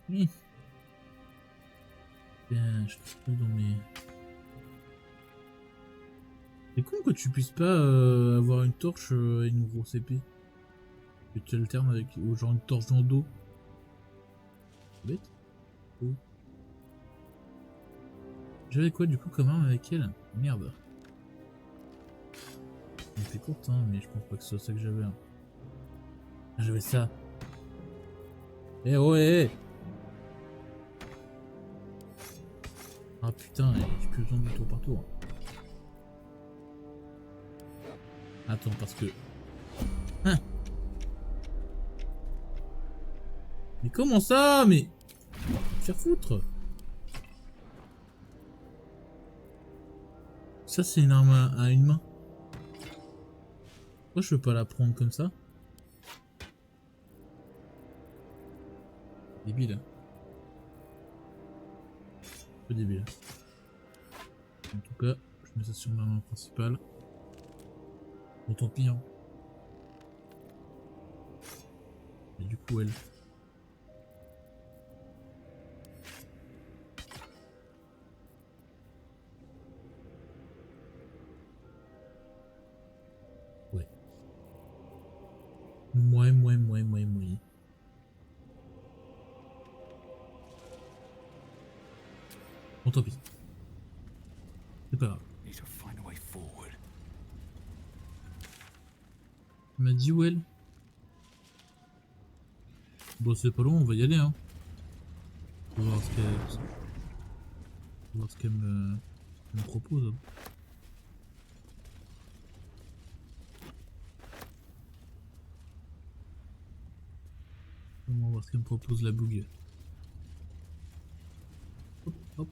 Oui. Bien, je trouve plus dans mes... C'est con que tu puisses pas avoir une torche et une grosse épée. Que tu alternes avec genre une torche dans le dos. Bête. Oh. J'avais quoi du coup comme arme avec elle? Merde. Elle était courte hein, mais je pense pas que ce soit ça que j'avais. Hein. Ah, j'avais ça. Eh oh eh. Ah putain, j'ai plus besoin de tour par tour. Attends, parce que... Hein? Mais comment ça? Mais... Faire foutre. Ça c'est une arme à une main. Pourquoi je peux pas la prendre comme ça? Débile. Un peu débile. En tout cas, je mets ça sur ma main principale. Bon tant pis hein. Et du coup elle. Ouais. Moi. Bon tant pis. C'est pas grave. Elle m'a dit où elle? Bon c'est pas long, on va y aller hein. On va voir ce qu'elle me propose. Hein. On va voir ce que me propose la bougue. Hop, hop.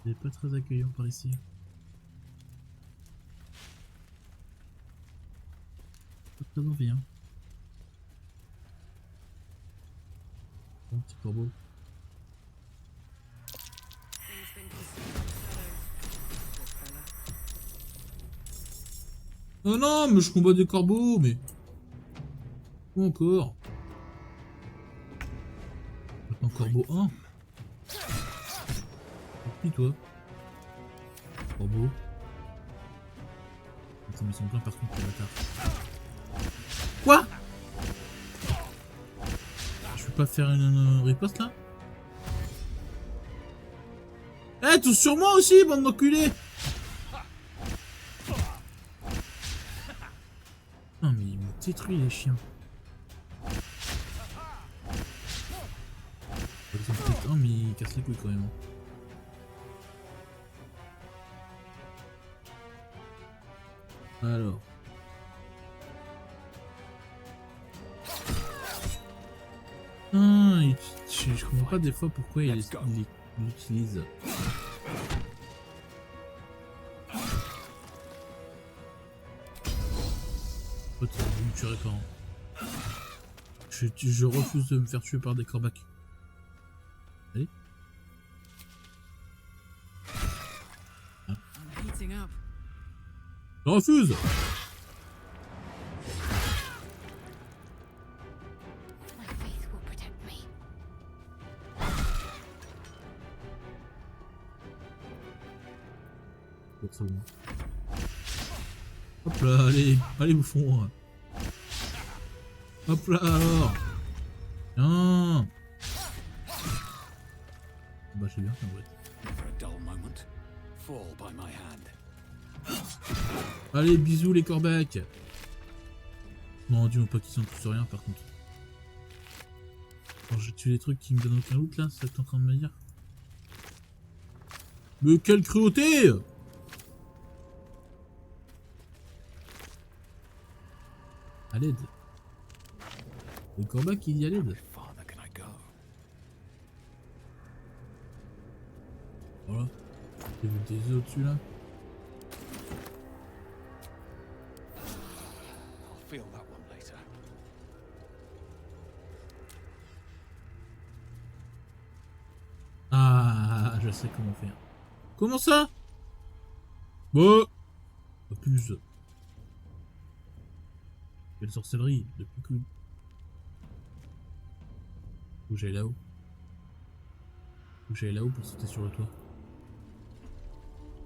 C'est pas très accueillant par ici. Pas très envie, hein. Bon, petit corbeau. Oh non, mais je combats des corbeaux, mais... Où encore? Maintenant corbeau 1. Et toi? Corbeau. Attends, mais ils sont pleins par contre, les bâtards. Quoi? Je peux pas faire une riposte là? Eh, tous sur moi aussi, bande d'enculés! Non mais ils m'ont détruit les chiens. Ils ont peut-être un mais ils cassent les couilles quand même. Alors. Ah, je comprends pas des fois pourquoi il l'utilise. Vous me tuerez pas. Hein. Je refuse de me faire tuer par des corbacs. Allez. Ah. Je refuse. Hop là, allez bouffon. Hop là alors. Tiens. Bah j'ai bien ça ouais. Allez bisous les corbacs. Non dis-moi pas qu'ils sont tous rien par contre. Alors, j'ai tué des trucs qui me donnent aucun loot là, c'est ça que t'es en train de me dire? Mais quelle cruauté! À l'aide. Le corbac il y a l'aide. Voilà. J'ai vu des œufs au-dessus là. Ah, je sais comment faire. Comment ça? Bon. Pas plus. Quelle sorcellerie, depuis que... Faut que j'aille là-haut. Faut que j'aille là-haut pour sauter sur le toit.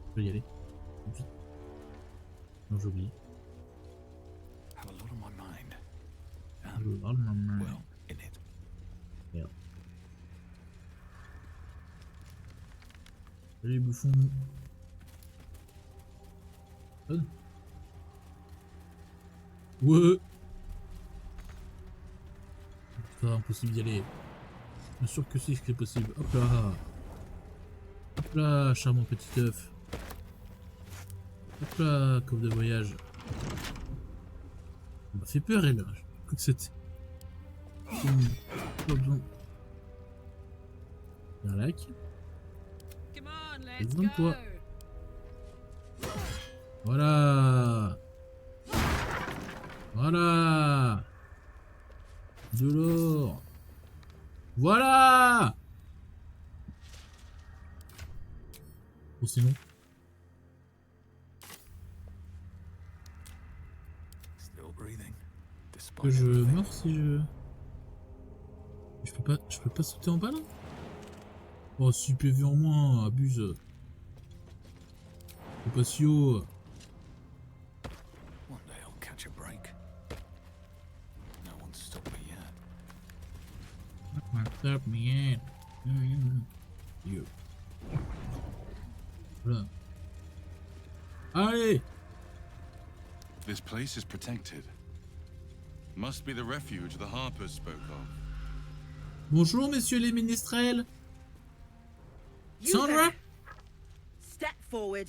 Je peux y aller. Tout de suite. Non, j'ai oublié. Merde. Salut bouffon. Ouais. Putain, impossible d'y aller. Bien sûr que si, c'est possible. Hop là. Hop là, charmant petit œuf. Hop là, coffre de voyage. Elle m'a fait peur, elle. Je crois que c'était... Pas besoin. Un lac. J'ai besoin de toi. Voilà. Voilà. De l'or. Voilà. Bon sinon. Que je meurs si je... Je peux pas sauter en bas là? Oh 6 PV en moins, abuse. C'est pas si haut. Stop me yet. You. Voilà. Allez! This place is protected. Must be the refuge the Harpers spoke of. Bonjour, messieurs les ménestrels. Sandra? Step forward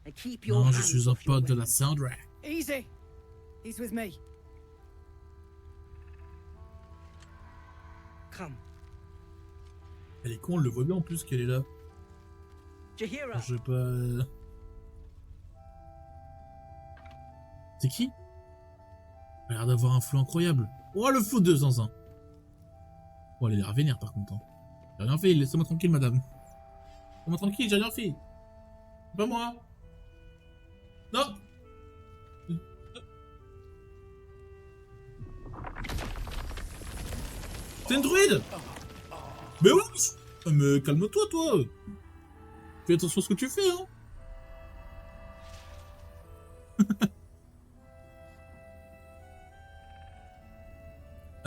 and keep your Non, je hands suis un off your pote de la weapons. Sandra. Easy. He's with me. Come. Elle est con, on le voit bien en plus qu'elle est là. Jaheira. Je sais pas... C'est qui? Elle a l'air d'avoir un flow incroyable. Oh, le flow 2 dans un. Oh, elle a l'air vénère par contre. Hein. J'ai rien fait, laissez-moi tranquille, madame. Laissez-moi tranquille, j'ai rien fait. C'est pas moi. Non. C'est une druide. Mais oui. Mais calme-toi, toi. Fais attention à ce que tu fais, hein.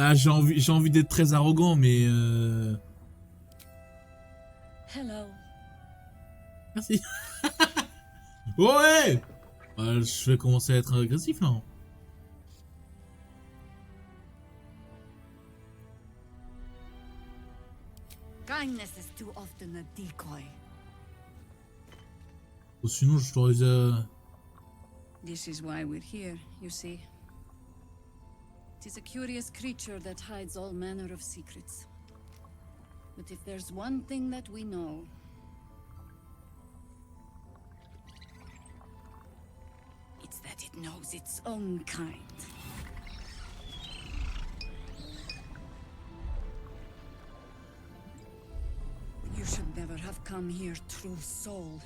Ah, j'ai envie d'être très arrogant, mais Hello. Merci. Ouais. Je vais commencer à être agressif là. Kindness is too often a decoy. Sinon, je t'aurais dit... This is why we're here, you see. It is a curious creature that hides all manner of secrets. But if there's one thing that we know, it's that it knows its own kind. You should never have come here, true soul.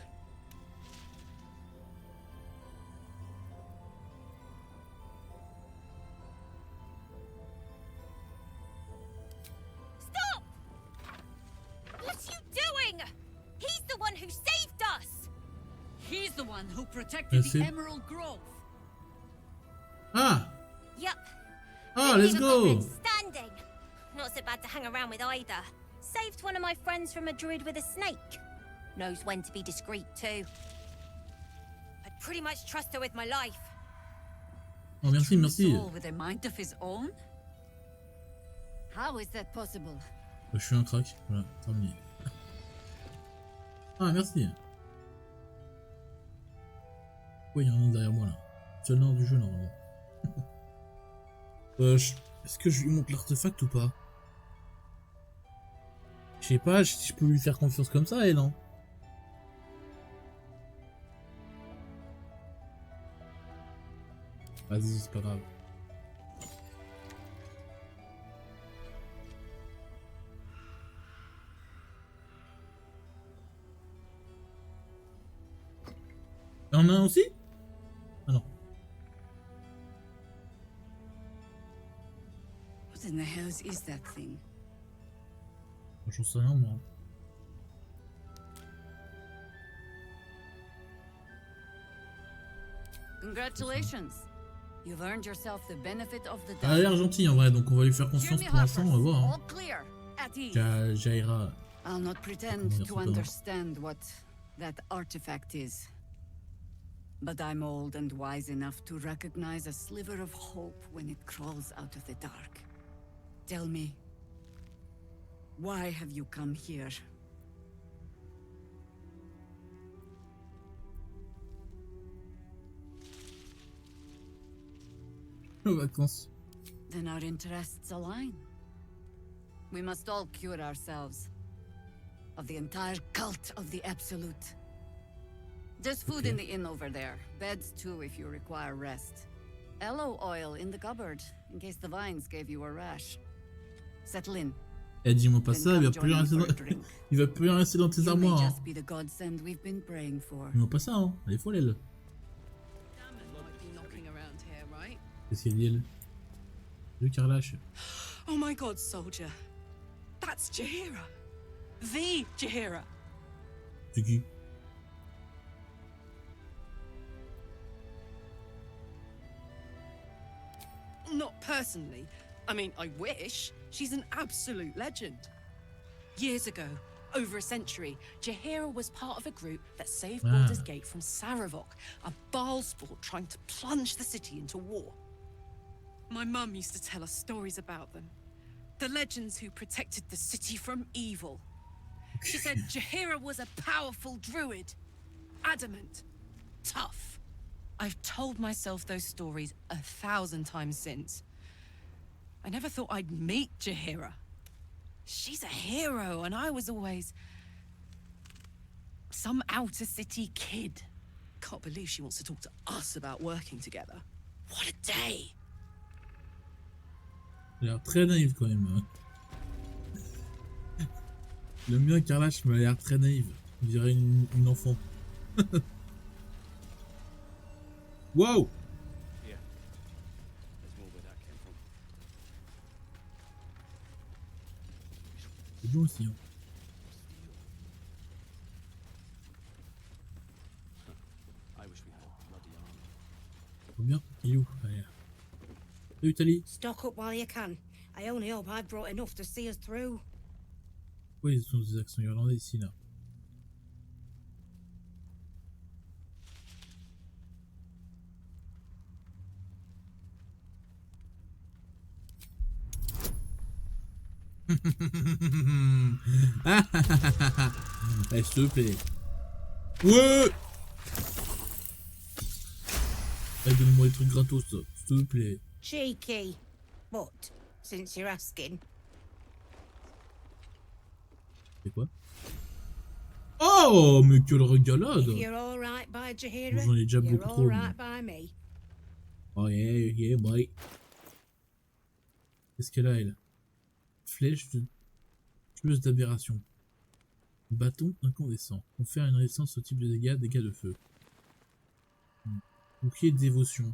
Stop! What are you doing? He's the one who saved us! He's the one who protected the Emerald Grove. Ah! Yep. Ah, let's go! Standing. Not so bad to hang around with either. Saved one of my friends from a druid with a snake. Knows when to be discreet too. I'd pretty much trust her with my life. Oh, merci, merci. Soul with a mind of his own? How is that possible? Je suis un crack, voilà, terminé. Ah, merci. Oui, il y a un nom derrière moi là. C'est le nom du jeu normalement. Est-ce que je lui montre l'artefact ou pas? Je sais pas, si je peux lui faire confiance comme ça, elle, non? Vas-y, c'est pas grave. Il y en a un aussi? Ah non. What in the hells is that thing? J'en sais rien, moi. Congratulations. You've earned yourself the benefit of the doubt. Elle a l'air gentille en vrai, donc on va lui faire confiance pour l'instant, on va voir. All Hein. clear. At ease. Jaheira. I'll not pretend to understand what that artifact is. But I'm old and wise enough to recognize a sliver of hope when it crawls out of the dark. Tell me, why have you come here? Vacances. Then our interests align. We must all cure ourselves of the entire cult of the Absolute. There's food in the inn over there. Beds too if you require rest. Aloe oil in the cupboard in case the vines gave you a rash. Settle in. Eh, dis-moi pas ça, il va plus rien rester dans... il va plus rien rester dans tes armoires. Hein. Dis-moi pas ça, hein. Elle est folle, elle. Qu'est-ce qu'elle dit, elle? Le carlache. Oh my god, soldier. That's Jaheira. The Jaheira. C'est qui? Not personally. I mean, I wish. She's an absolute legend. Years ago, over a century, Jaheira was part of a group that saved Baldur's Gate from Saravok, a Baalsport trying to plunge the city into war. My mum used to tell us stories about them. The legends who protected the city from evil. She said Jaheira was a powerful druid. Adamant. Tough. I've told myself those stories 1,000 times since. I never thought I'd meet Jaheira. She's a hero, and I was always... some outer city kid. Can't believe she wants to talk to us about working together. What a day! Il a l'air très naïf quand même. Le mien, Carlache, m'a l'air très naïf. On dirait une enfant. Wow! Yeah. There's more where that came from. C'est bon aussi. Hein. I wish we had a bloody army. Trop bien. Il est où? Allez. Salut Tali. Stock up while you can. I only hope I've brought enough to see us through. Oui, ce sont des accents irlandais ici, là. S'il te plaît. Ouais. Donne-moi des trucs gratos, s'il te plaît. Cheeky. But, since you're asking... C'est quoi? Oh, mais quelle régalade! If you're all right by Jaheira, J'en ai déjà you're beaucoup all trop. right by me. Oh yeah, yeah, bye. Qu'est-ce qu'elle a, elle? Flèche de tueuse d'aberration. Bâton incandescent. Confère une résistance au type de dégâts de feu. Bouclier de dévotion.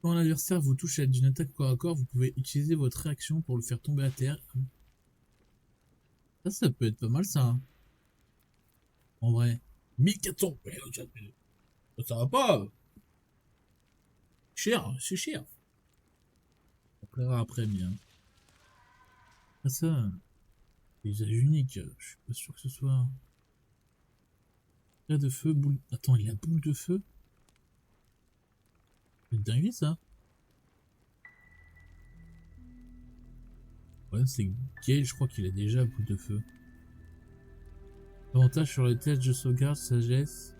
Quand un adversaire vous touche d'une attaque corps à corps, vous pouvez utiliser votre réaction pour le faire tomber à terre. Ça peut être pas mal ça. Hein. En vrai. 1400. Ça va pas. Cher, c'est cher. On plaira après bien. Ah ça. Usage unique. Je suis pas sûr que ce soit. Là de feu, boule. Attends, il a boule de feu. C'est dingue ça. Ouais, c'est Gale, je crois qu'il a déjà boule de feu. Avantage sur les tests de sauvegarde, sagesse.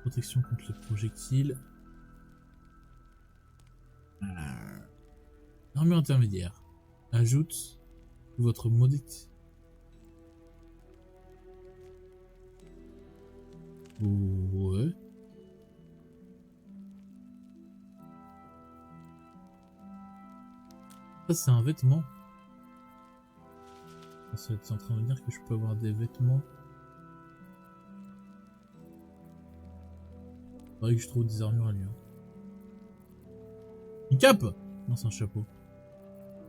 Protection contre les projectiles. Armure intermédiaire. Ajoute votre modeste. Ouais. Ça c'est un vêtement. Ça va être en train de dire que je peux avoir des vêtements. Faudrait que je trouve des armures à lui. Hein. Une cape! Non, c'est un chapeau.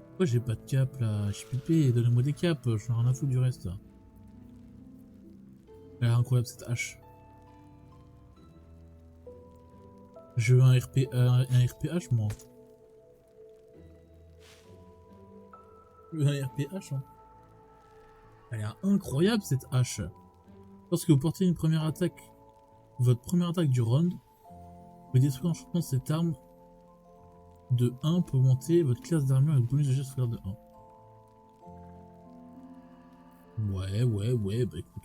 Pourquoi j'ai pas de cape là? Je suis pipé, donnez-moi des capes, je n'ai rien à foutre du reste. Là. Elle a l'air incroyable cette hache. Je veux un RPH moi. Je veux un RPH hein. Elle est incroyable cette hache. Lorsque vous portez une première attaque, votre première attaque du round, vous détruisez en chantant cette arme de 1 pour augmenter votre classe d'armure avec bonus de geste de 1. Ouais, bah écoute.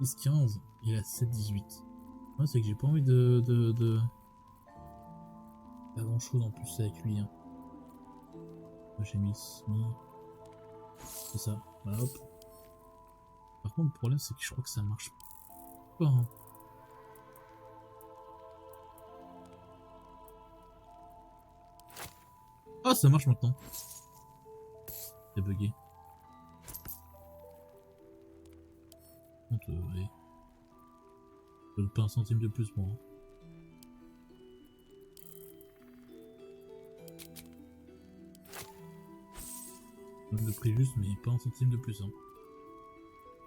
10-15, il a 7-18. Ouais, c'est que j'ai pas envie de... Pas grand chose en plus avec lui. Hein. J'ai mis... C'est ça, voilà, hop. Par contre, le problème, c'est que je crois que ça marche pas. Hein. Ah, ça marche maintenant. C'est bugué. Ouais. Je donne pas un centime de plus, moi. Je donne le prix juste, mais pas un centime de plus. Hein.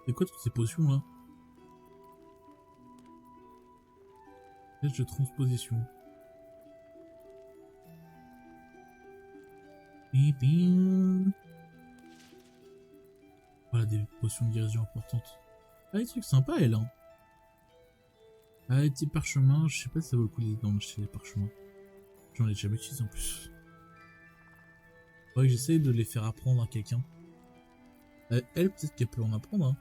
C'est quoi toutes ces potions là? Test de transposition. Voilà des potions de guérison importantes. Ah, des trucs sympas, elle. Hein. Ah, les petits parchemins, je sais pas si ça vaut le coup d'en acheter les parchemins. J'en ai jamais utilisé en plus. Faudrait que j'essaye de les faire apprendre à quelqu'un. Elle, peut-être qu'elle peut en apprendre. Hein.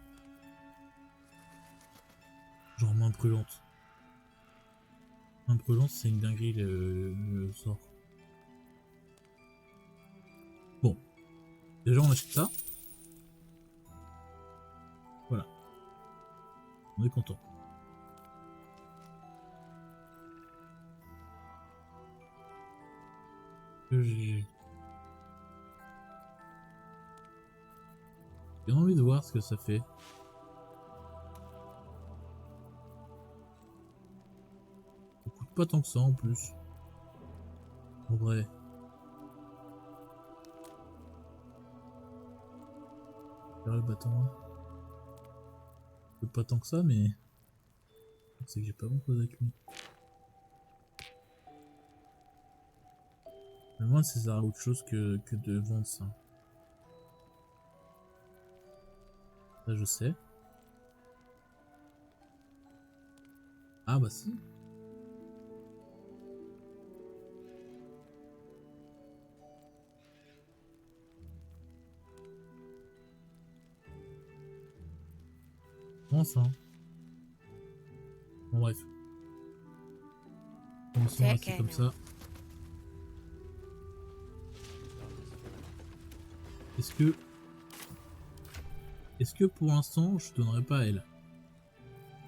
Genre main brûlante. Main brûlante, c'est une dinguerie le sort. Bon. Déjà, on achète ça. Voilà. On est content. J'ai envie de voir ce que ça fait. Ça coûte pas tant que ça en plus. En vrai. Le bâton là. Ça coûte pas tant que ça, mais c'est que j'ai pas grand chose avec lui. Mais moi, c'est ça autre chose que de vendre ça. Ça, je sais. Ah bah si. Comment ça? Bon bref. On s'en reste comme ça. Est-ce que pour l'instant je donnerai pas à elle?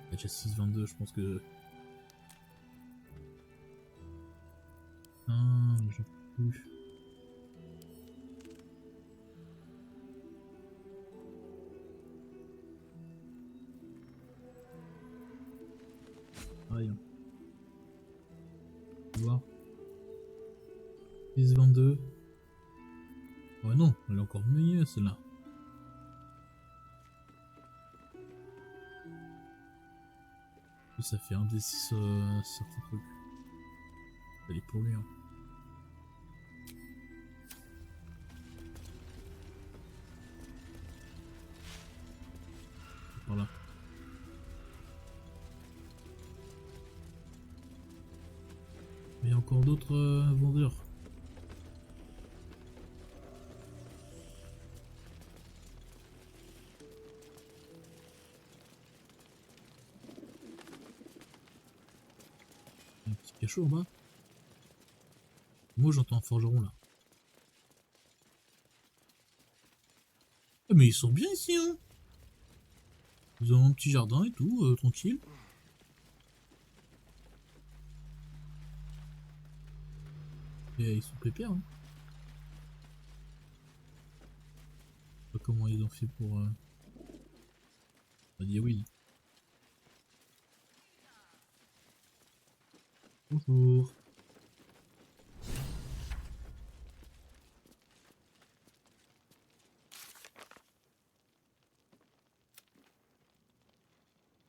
Il y a déjà 6,22, je pense que... Ah, mais j'en peux plus. Rien. On va voir. 6,22. Ouais non, elle est encore mieux celle-là. Ça fait un des 6 certains trucs. Elle est pour lui. Hein. Voilà. Mais il y a encore d'autres vendeurs. Un petit cachot en bas. Moi j'entends un forgeron là. Ah, mais ils sont bien ici hein. Ils ont un petit jardin et tout, tranquille. Et ils sont pépères hein. Je sais pas comment ils ont fait pour... On va dire oui. Bonjour.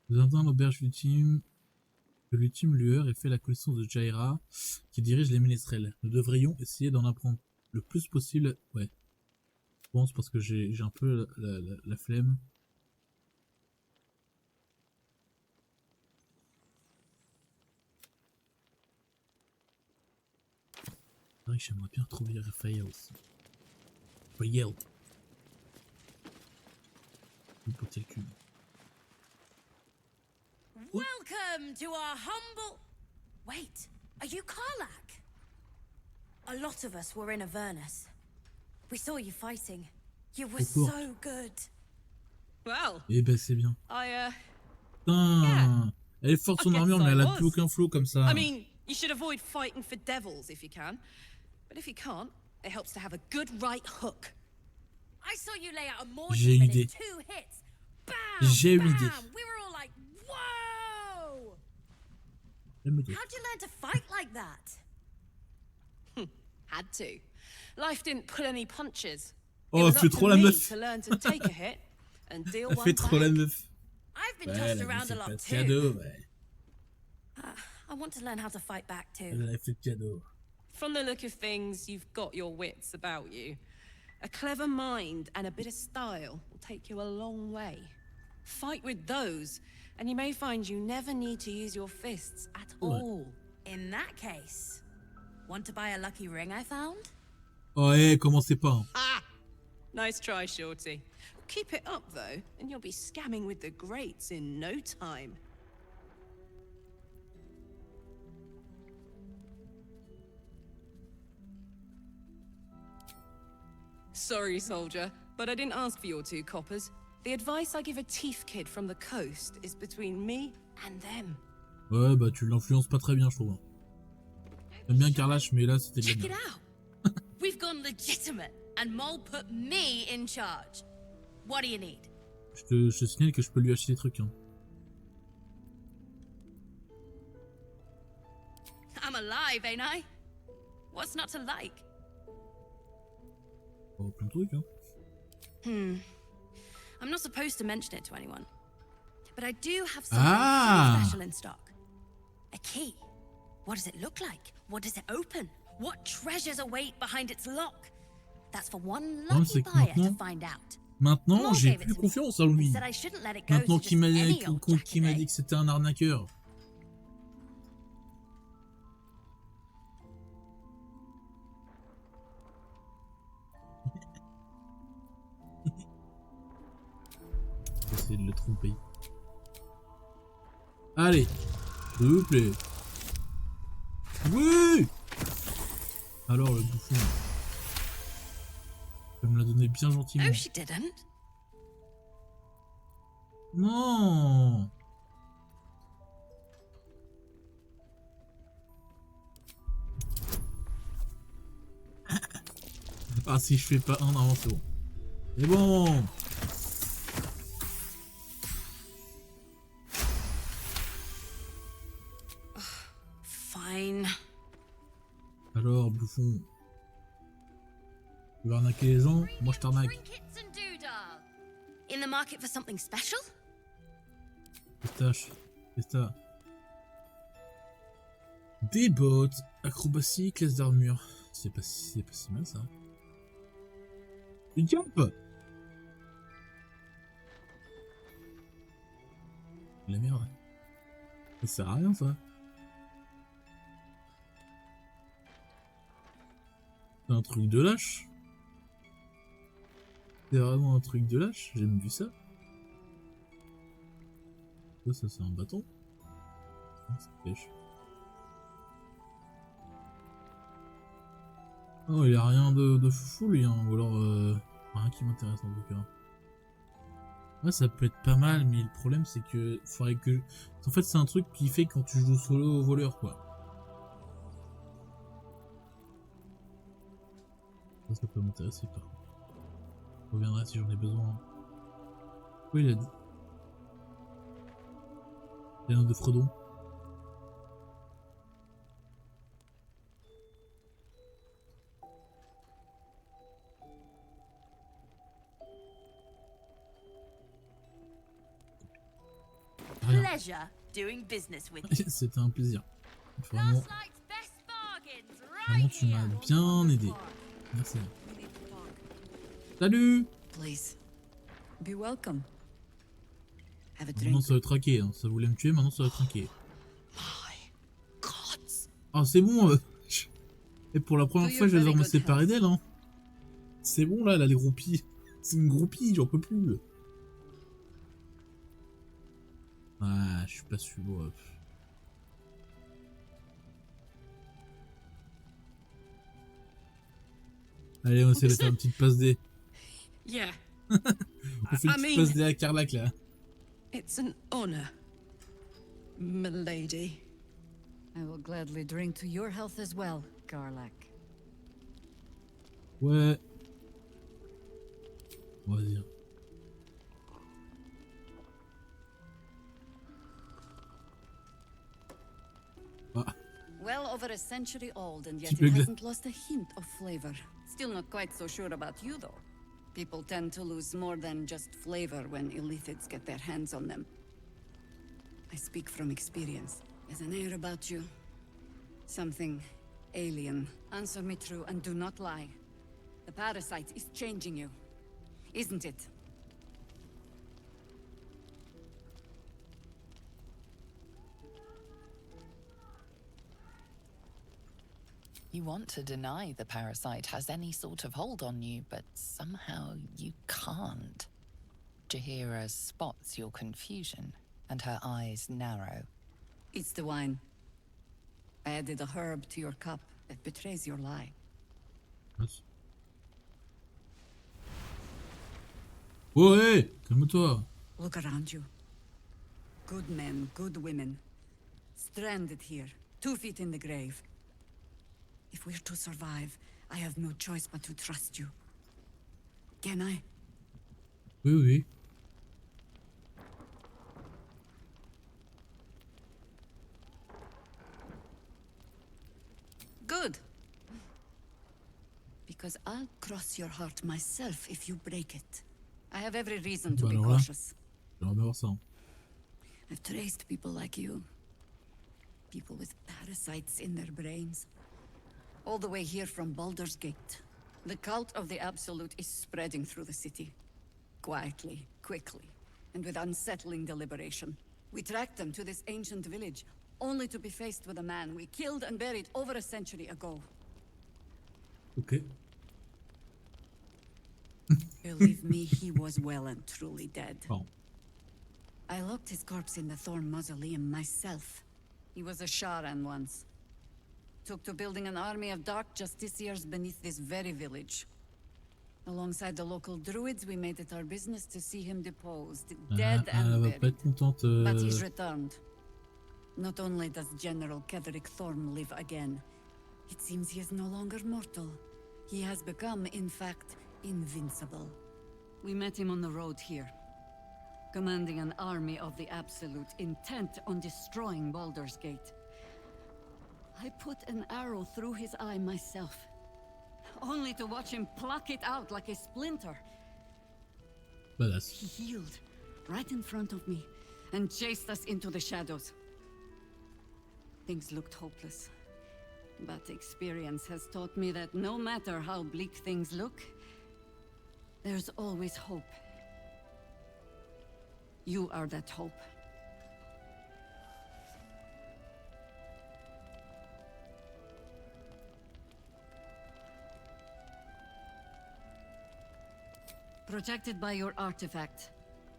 Vous entendez l'auberge ultime de l'ultime lueur et fait la connaissance de Jaheira qui dirige les ménestrels. Nous devrions essayer d'en apprendre le plus possible. Ouais. Je pense parce que j'ai un peu la flemme. C'est vrai que j'aimerais bien retrouver Raphaël aussi. Raphaël. Une potée le cul. Welcome to our humble... Wait, are you Karlach? A lot of us were in Avernus. We saw you fighting. You were so good. Well, eh ben c'est bien. Putain, yeah, elle est forte son armure mais elle a plus aucun flow comme ça. I mean, you should avoid fighting for devils if you can. But if you can't, it helps to have a good right hook. I saw you lay out a more J'ai une demon idée. in 2 hits. Bam, J'ai une idée. We were all like, whoa! Elle me dit. How'd you learn to fight like that? Had to. Life didn't pull any punches. Oh, elle fait trop la meuf. To learn to take a hit and deal Elle one fait trop back. la meuf. I've been Ouais, tossed elle a around fait a pas lot de too. cadeau, ouais. I want to learn how to fight back too. Elle a fait de cadeau. From the look of things, you've got your wits about you. A clever mind and a bit of style will take you a long way. Fight with those, and you may find you never need to use your fists at all. In that case, want to buy a lucky ring I found? Oh, commencez pas. Hein. Ah! Nice try, Shorty. Keep it up, though, and you'll be scamming with the greats in no time. Sorry, soldier, but I didn't ask for your 2 coppers. The advice I give a thief kid from the coast is between me and them. Ouais, bah tu l'influences pas très bien, je trouve. J'aime bien Carlache, mais là c'était de la Check it merde. out. We've gone legitimate, and Mole put me in charge. What do you need? Je te signale que je peux lui acheter des trucs. Hein. I'm alive, ain't I? What's not to like? Oh, plein de trucs. Hein. I'm not supposed to mention it to anyone, but I do have something pretty special in stock. A key. What does it look like? What does it open? What treasures await behind its lock? That's for one lucky buyer to find out. Maintenant, j'ai plus confiance en lui. Maintenant qu'il m'a dit que c'était un arnaqueur. J'essaie de le tromper. Allez, s'il vous plaît. Oui! Alors le bouffon. Tu peux me la donner bien gentiment. Oh, she didn't. Non. Ah, si je fais pas un, non, c'est bon. C'est bon. Fine. Alors, bouffon. Tu veux arnaquer les gens? Moi, je t'arnaque. In the market for something special? Pistache. Pista. Des bottes. Acrobatie, classe d'armure. C'est pas si mal, ça. Une jump. La merde. Ça sert à rien, ça. C'est un truc de lâche. C'est vraiment un truc de lâche, j'ai même vu ça. Ça c'est un bâton. Ça pêche. Oh, il y a rien de fou lui, hein. Ou alors rien qui m'intéresse en tout cas. Ouais, ça peut être pas mal, mais le problème c'est que faudrait que. En fait, c'est un truc qui fait quand tu joues solo au voleur, quoi. Ça peut m'intéresser par contre. Je reviendrai si j'en ai besoin. Oui, il a dit. Il y a un de Fredon. Pleasure doing business with you. C'était un plaisir. Vraiment, tu m'as bien aidé. Merci. Salut. Please. Be welcome. Have a Maintenant drink. ça va traquer, hein. Ça voulait me tuer, maintenant ça va traquer. Ah c'est bon. Et pour la première fois je vais devoir me séparer d'elle. Hein. C'est bon là, elle a les groupies. C'est une groupie, j'en peux plus. Ah, je suis pas sûr. Allez, on essaie de faire une petite passe D. Yeah. On fait une petite passe D à Carlac là. It's an honor, milady. I will gladly drink to your health as well, Garlac. Ouais. On va dire. Ah. Well over a century old, and yet Petit it bug. hasn't lost a hint of flavor. Still not quite so sure about you, though. People tend to lose more than just flavor when illithids get their hands on them. I speak from experience. There's an air about you. Something alien. Answer me true and do not lie. The parasite is changing you, isn't it? You want to deny the parasite has any sort of hold on you, but somehow you can't. Jaheira spots your confusion, and her eyes narrow. It's the wine. I added a herb to your cup that betrays your lie. Yes. Oh, hey, calme-toi. Look around you. Good men, good women. Stranded here, 2 feet in the grave. If we're to survive, I have no choice but to trust you. Can I? Oui, oui. Good. Because I'll cross your heart myself if you break it. I have every reason to be cautious. I've traced people like you. People with parasites in their brains. All the way here from Baldur's Gate. The cult of the Absolute is spreading through the city. Quietly, quickly, and with unsettling deliberation. We tracked them to this ancient village, only to be faced with a man we killed and buried over a century ago. Okay. Believe me, he was well and truly dead. Oh. I locked his corpse in the Thorn Mausoleum myself. He was a Sharan once. Took to building an army of dark justiciars beneath this very village. Alongside the local druids, we made it our business to see him deposed, dead and buried. But he's returned. Not only does General Ketheric Thorn live again, it seems he is no longer mortal. He has become, in fact, invincible. We met him on the road here, commanding an army of the Absolute, intent on destroying Baldur's Gate. I put an arrow through his eye myself, only to watch him pluck it out like a splinter. Badass. He healed right in front of me and chased us into the shadows. Things looked hopeless, but experience has taught me that no matter how bleak things look, there's always hope. You are that hope. Protected by your artifact,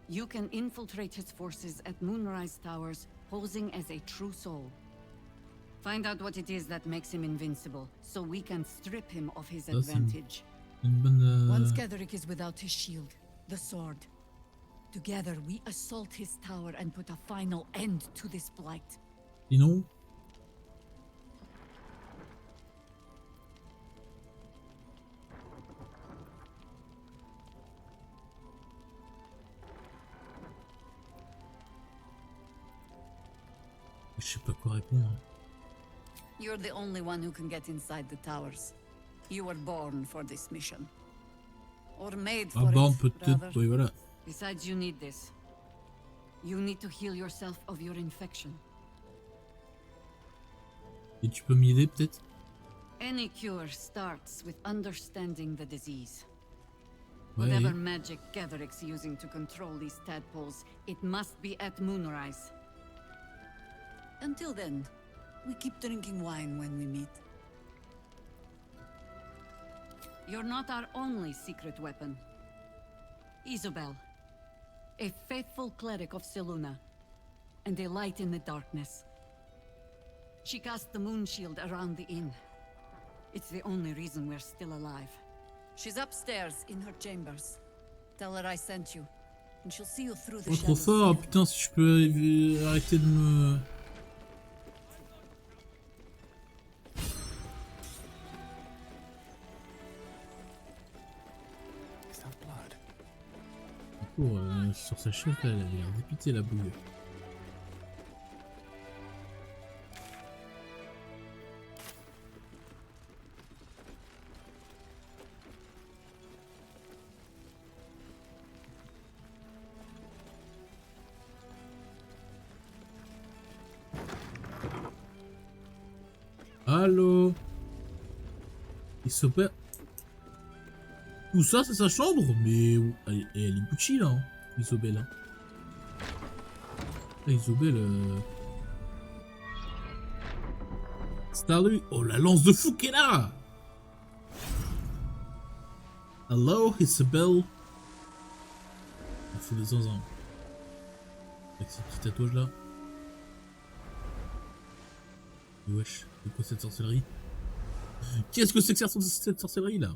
you can infiltrate his forces at Moonrise Towers, posing as a true soul. Find out what it is that makes him invincible, so we can strip him of his advantage. Once Ketheric is without his shield, the sword. Together, we assault his tower and put a final end to this blight. Sinon? Je sais pas quoi répondre. You're the only one who can get inside the towers. You were born for this mission. Or made for Born it, peut-être, rather. oui voilà. Besides, you need this. You need to heal yourself of your infection. Et tu peux m'aider peut-être? Any cure starts with understanding the disease. Ouais. Whatever magic Ketheric's using to control these tadpoles, it must be at Moonrise. Until then, we keep drinking wine when we meet. You're not our only secret weapon. Isobel, a faithful cleric of Selûne, and a light in the darkness. She cast the moon shield around the inn. It's the only reason we're still alive. She's upstairs in her chambers. Tell her I sent you, and she'll see you through the Oh, trop shadows. fort, putain, si je peux arrêter de me... Sur sa chef, là, elle avait l'air dépitée, la bouille. Allô? Il s'opère. Où ça, c'est sa chambre? Mais elle est Gucci là, hein, Isobel. Hein. Ah, Isobel. C'est Salut. Oh, la lance de fou qui est là. Hello, Isabelle. Il faut les zinzins. Avec ces petits tatouages là. Et wesh, c'est quoi cette sorcellerie? Qu'est-ce que c'est que cette sorcellerie là?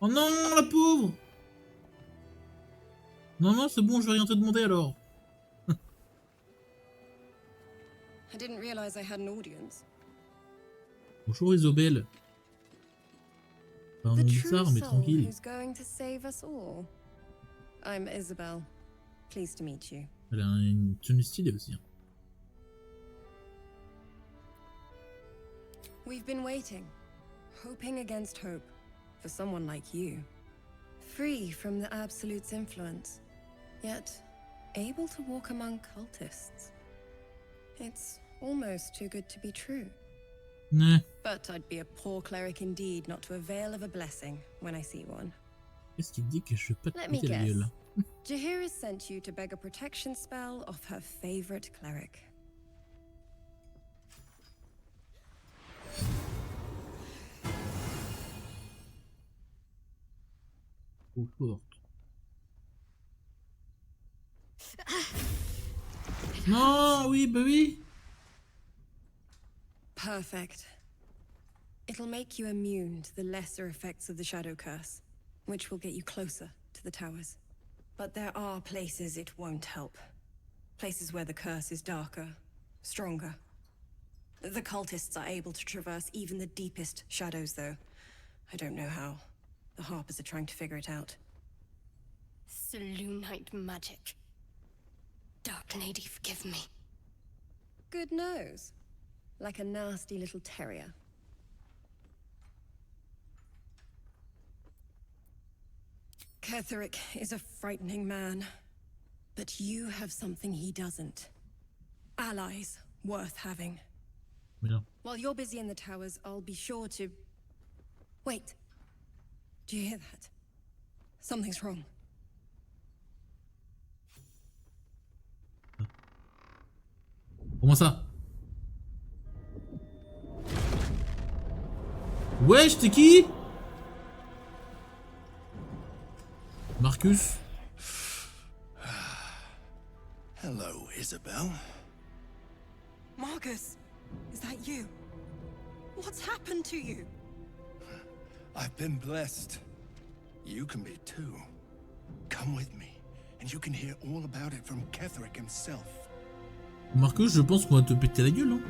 Oh non, la pauvre! Non, non, c'est bon, je vais rien te demander alors. I didn't realize I had an audience. Bonjour Isabelle. Pas un nom The bizarre, true mais soul tranquille. who's going to save us all. I'm Isabel. Pleased to meet you. Elle a une tenue stylée aussi. Hein. We've been waiting, hoping against hope, for someone like you. Free from the Absolute's influence, yet able to walk among cultists. It's almost too good to be true. Nah. But I'd be a poor cleric indeed not to avail of a blessing when I see one. Qu'est-ce qu'il dit que je vais pas te Let me péter la guess. gueule? Jaheira sent you to beg a protection spell off her favorite cleric. Aux portes. Non, oui, bah oui. Perfect. It'll make you immune to the lesser effects of the shadow curse, which will get you closer to the towers. But there are places it won't help. Places where the curse is darker, stronger. The cultists are able to traverse even the deepest shadows, though. I don't know how. The Harpers are trying to figure it out. Selûnite magic. Dark Lady, forgive me. Good nose. Like a nasty little terrier. Ketheric is a frightening man. But you have something he doesn't. Allies worth having. Yeah. While you're busy in the towers, I'll be sure to... Wait. Do you hear that? Something's wrong. Comment ça? Wesh, t'es qui? Marcus? Hello, Isabel. Marcus, is that you? What's happened to you? I've been blessed. You can be too. Come with me, and you can hear all about it from Ketheric himself. Marcus, je pense qu'on va te péter la gueule, hein.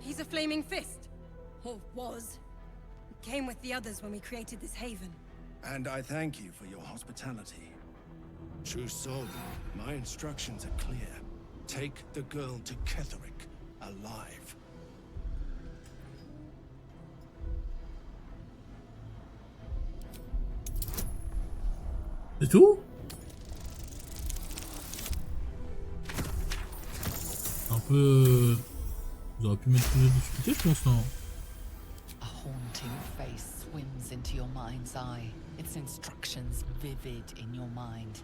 He's a flaming fist. Or was. Came with the others when we created this haven. And I thank you for your hospitality. True soul, my instructions are clear. Take the girl to Ketheric, alive. C'est tout? Un peu... Vous auriez pu mettre plus de difficulté, je pense, non? A haunting face swims into your mind's eye, its instructions vivid in your mind.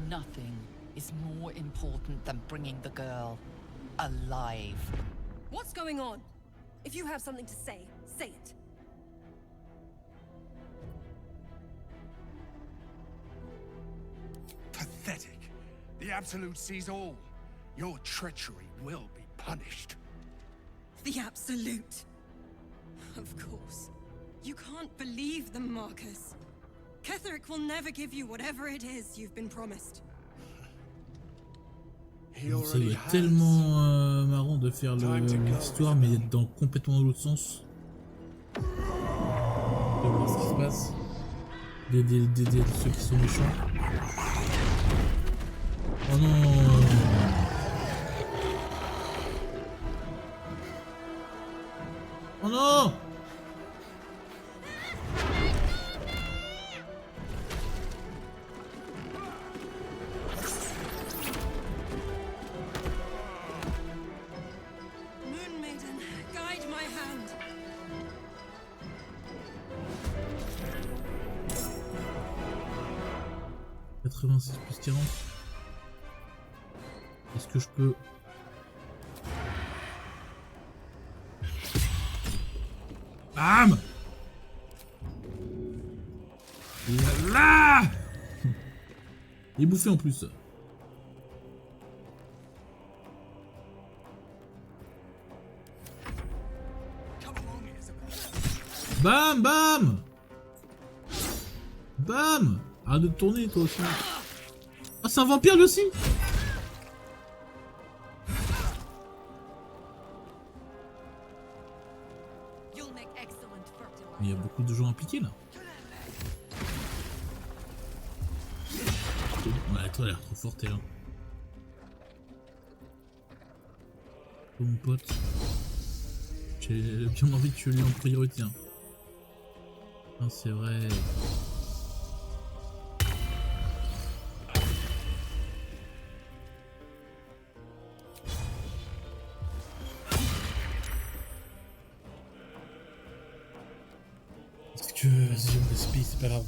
Nothing is more important than bringing the girl alive. What's going on? If you have something to say, say it. Pathetic. The Absolute sees all. Your treachery will be punished. The Absolute. Of course. You can't believe them, Marcus. Ketheric will never give you whatever it is you've been promised. Ça doit être tellement marrant de faire l'histoire, mais dans complètement l'autre sens. De voir ce qui se passe. D'aider ceux qui sont méchants. Oh non! Oh non! 86 plus 40. Est-ce que je peux... Bam! Et là! Il est bouffé en plus. Bam! Bam! Bam! Arrête de tourner toi aussi. Ah, c'est un vampire lui aussi? Il y a beaucoup de gens impliqués là. Ouais, toi, elle a l'air trop forte, elle. Oh, mon pote. J'ai bien envie de tuer lui en priorité. Hein. Non, c'est vrai. Est-ce que... Vas-y, je me gaspille, c'est pas grave.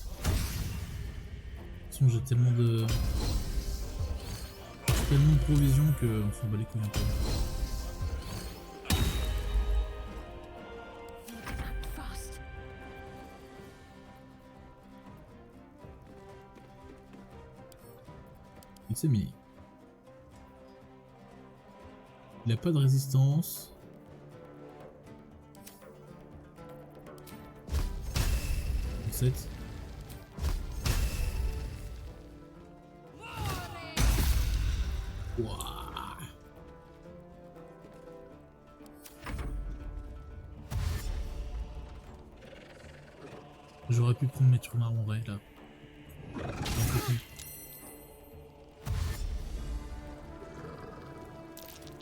J'ai tellement de provisions que on s'en bat les couilles un peu. Il s'est mis. Il a pas de résistance. Set. J'aurais pu prendre mes tours en vrai là.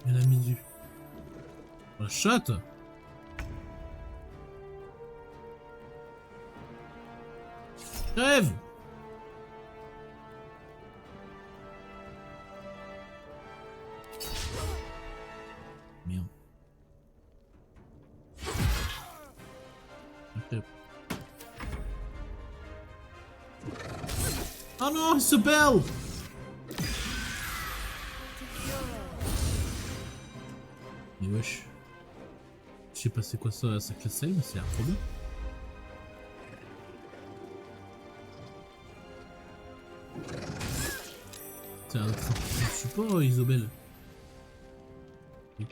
Elle a mis du. La chatte. Crève. Merde. Oh non, il se perd. Mais wesh. Je sais pas c'est quoi ça, sa classe mais c'est trop bien. C'est un support, Isobel. Oui.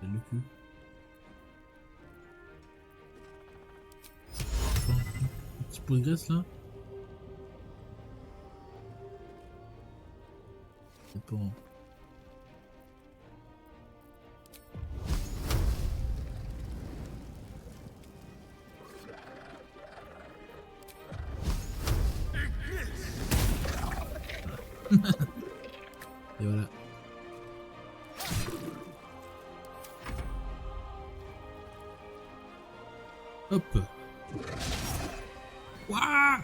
Le cul. Enfin, un petit pot de graisse là. C'est pas... Et voilà. Hop. Ouah.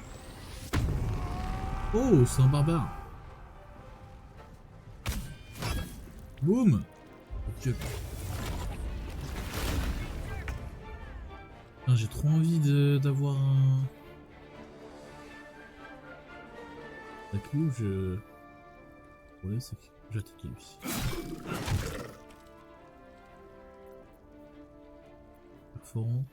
Oh, c'est un barbare. Boum. Ok. J'ai trop envie d'avoir un... Avec lui, je... Ouais, c'est que j'ai attaqué lui. Perforant.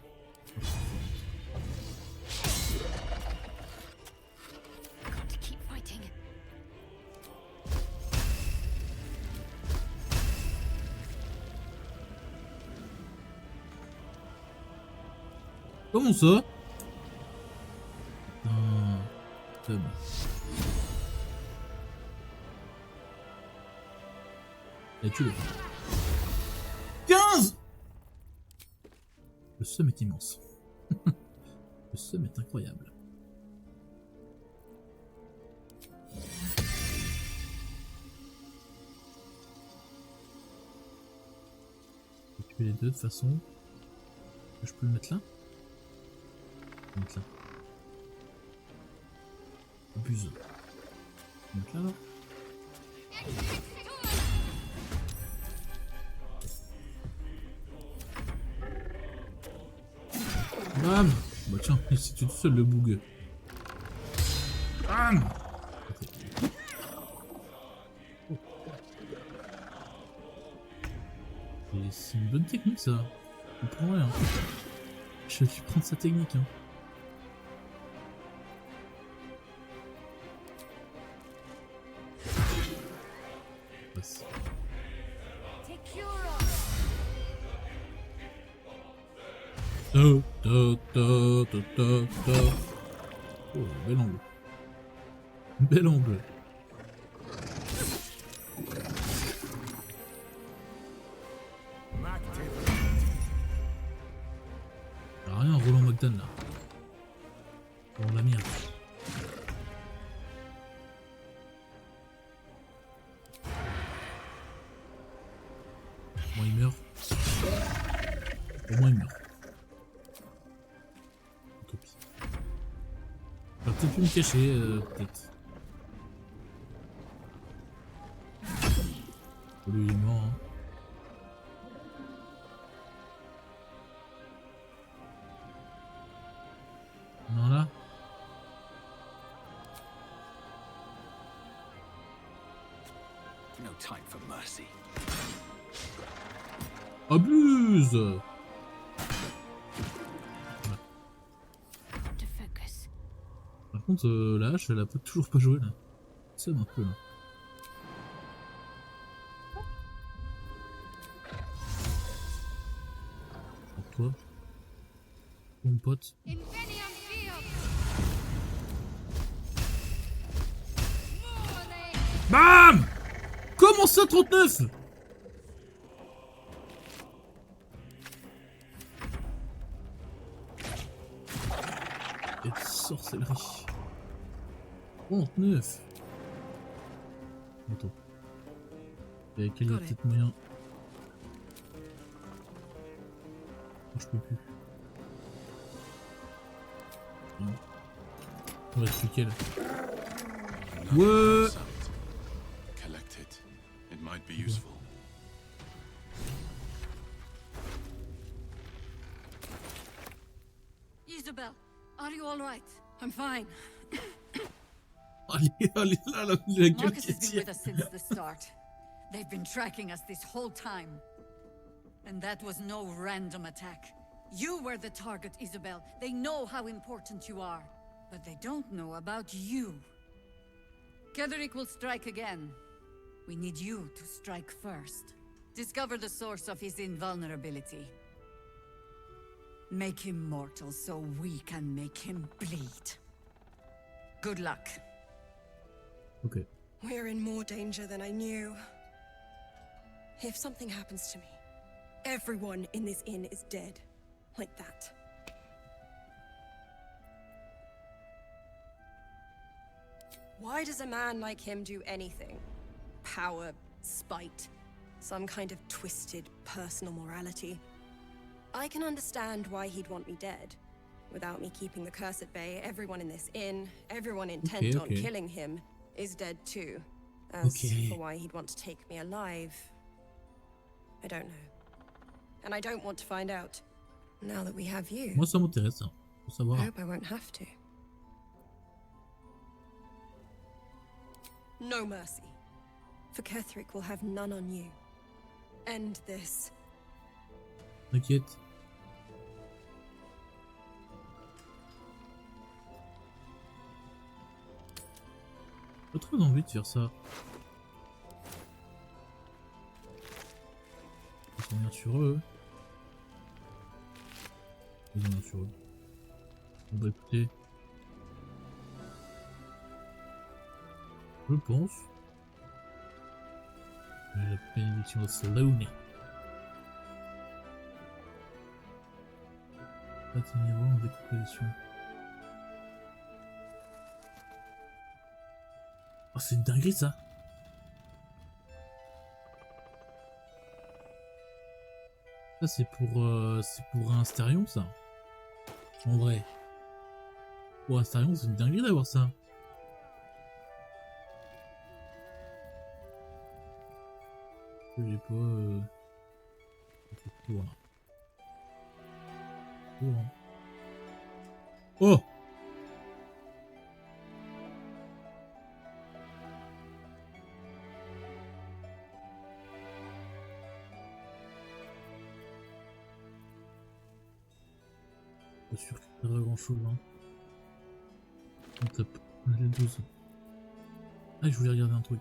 Comment ça? Club. Et tu le 15. Le seum est immense. Le seum est incroyable. Je vais tuer les deux de façon. Je peux le mettre là? Je peux le mettre là. Abuse. Je peux le mettre là alors? Il s'est tué tout seul le boug. Bam. C'est une bonne technique ça. Je comprends rien. Je vais prendre sa technique. Hein. Passe. Oh, bel angle. Bel angle. Y'a rien, Roland McDan là. On l'a mis. Au moins il meurt. Au moins il meurt. Copie. On va peut-être plus me cacher, peut-être. Lui il est mort. Hein. Non là. No time for mercy. Abuse. Par contre, la hache, elle a toujours pas joué là. C'est un peu là. Pour toi, mon pote. BAM! Comment ça 39? Et sorcellerie. 39. Attends. Et quel est peut-être moyen? Oh, je peux plus. Non. Il reste plus qu'elle. Ouais. Collect it. It might be useful. Isabel, are you all right? I'm fine. Allez, allez, là, la gueule Marcus qui has been tire. with us since the start. They've been tracking us this whole time. And that was no random attack. You were the target, Isabel. They know how important you are. But they don't know about you. Ketheric will strike again. We need you to strike first. Discover the source of his invulnerability. Make him mortal so we can make him bleed. Good luck. Okay. We're in more danger than I knew. If something happens to me, everyone in this inn is dead. Like that. Why does a man like him do anything? Power, spite, some kind of twisted personal morality. I can understand why he'd want me dead. Without me keeping the curse at bay, everyone in this inn, everyone intent on killing him, is dead too. As for why he'd want to take me alive, I don't know. And I don't want to find out. Now that we have you, Moi ça m'intéresse, hein. Faut I savoir. hope I won't have to. No mercy. For Ketheric will have none on you. End this. T'inquiète. J'ai pas trop envie de faire ça. Ils sont bien sur eux. Ils sont bien sur eux. On va écouter. Je pense. La bénédiction de Sloane. Atteignez-vous en décomposition. Oh, c'est une dinguerie ça! Ça c'est pour un Astarion ça. En vrai. Pour un Astarion c'est une dinguerie d'avoir ça. J'ai pas pour là. Pour, hein. Oh! Pas sûr qu'il y a grand chose, hein. On tape. On est le 12. Ah, je voulais regarder un truc.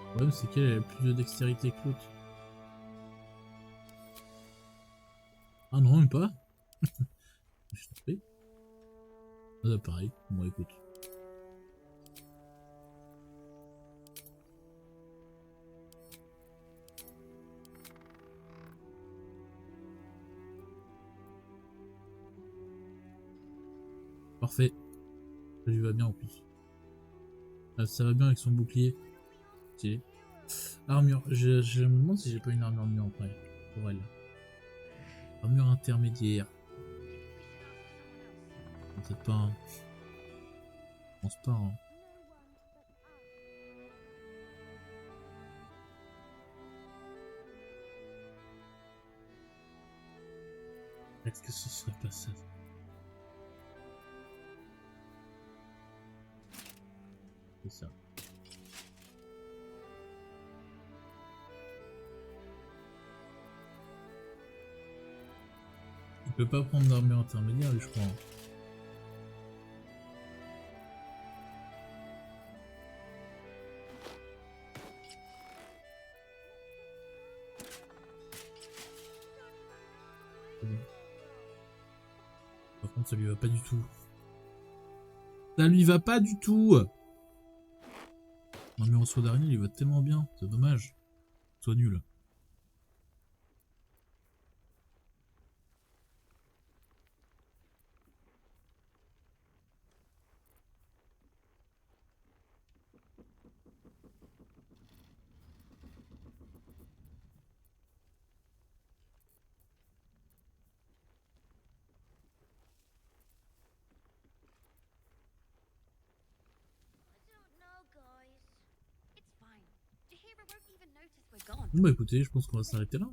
Le problème, c'est qu'elle a plus de dextérité que l'autre. Ah non, même pas. Je suis trompé. Ah, pareil. Bon, écoute. Parfait. Ça lui va bien en plus. Ah, ça va bien avec son bouclier. Stylé. Armure. Je me demande si j'ai pas une armure mieux en vrai. Pour elle. Armure intermédiaire. Peut-être pas. Hein. Je pense pas. Hein. Est-ce que ce serait pas ça? C'est ça. Il peut pas prendre d'armure intermédiaire, lui, je crois. Par contre, ça lui va pas du tout. Ça lui va pas du tout. Non mais en soi d'araignée, il va tellement bien. C'est dommage. Soit nul. Bon bah écoutez, je pense qu'on va s'arrêter là.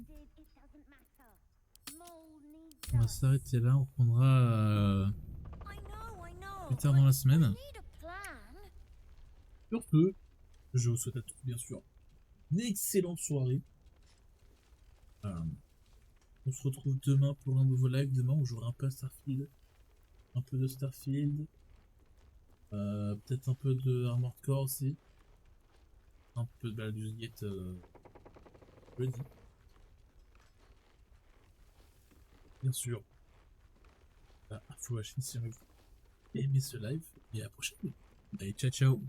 On va s'arrêter là, on reprendra plus tard dans la semaine. Sur ce, je vous souhaite à tous bien sûr une excellente soirée. On se retrouve demain pour un nouveau live. Demain on jouera un peu à Starfield. Un peu de Starfield. Peut-être un peu de Armored Core aussi. Un peu de Baldur's Gate jeudi. Bien sûr. Info à la chaîne si vous aimez ce live. Et à la prochaine. Allez, ciao ciao.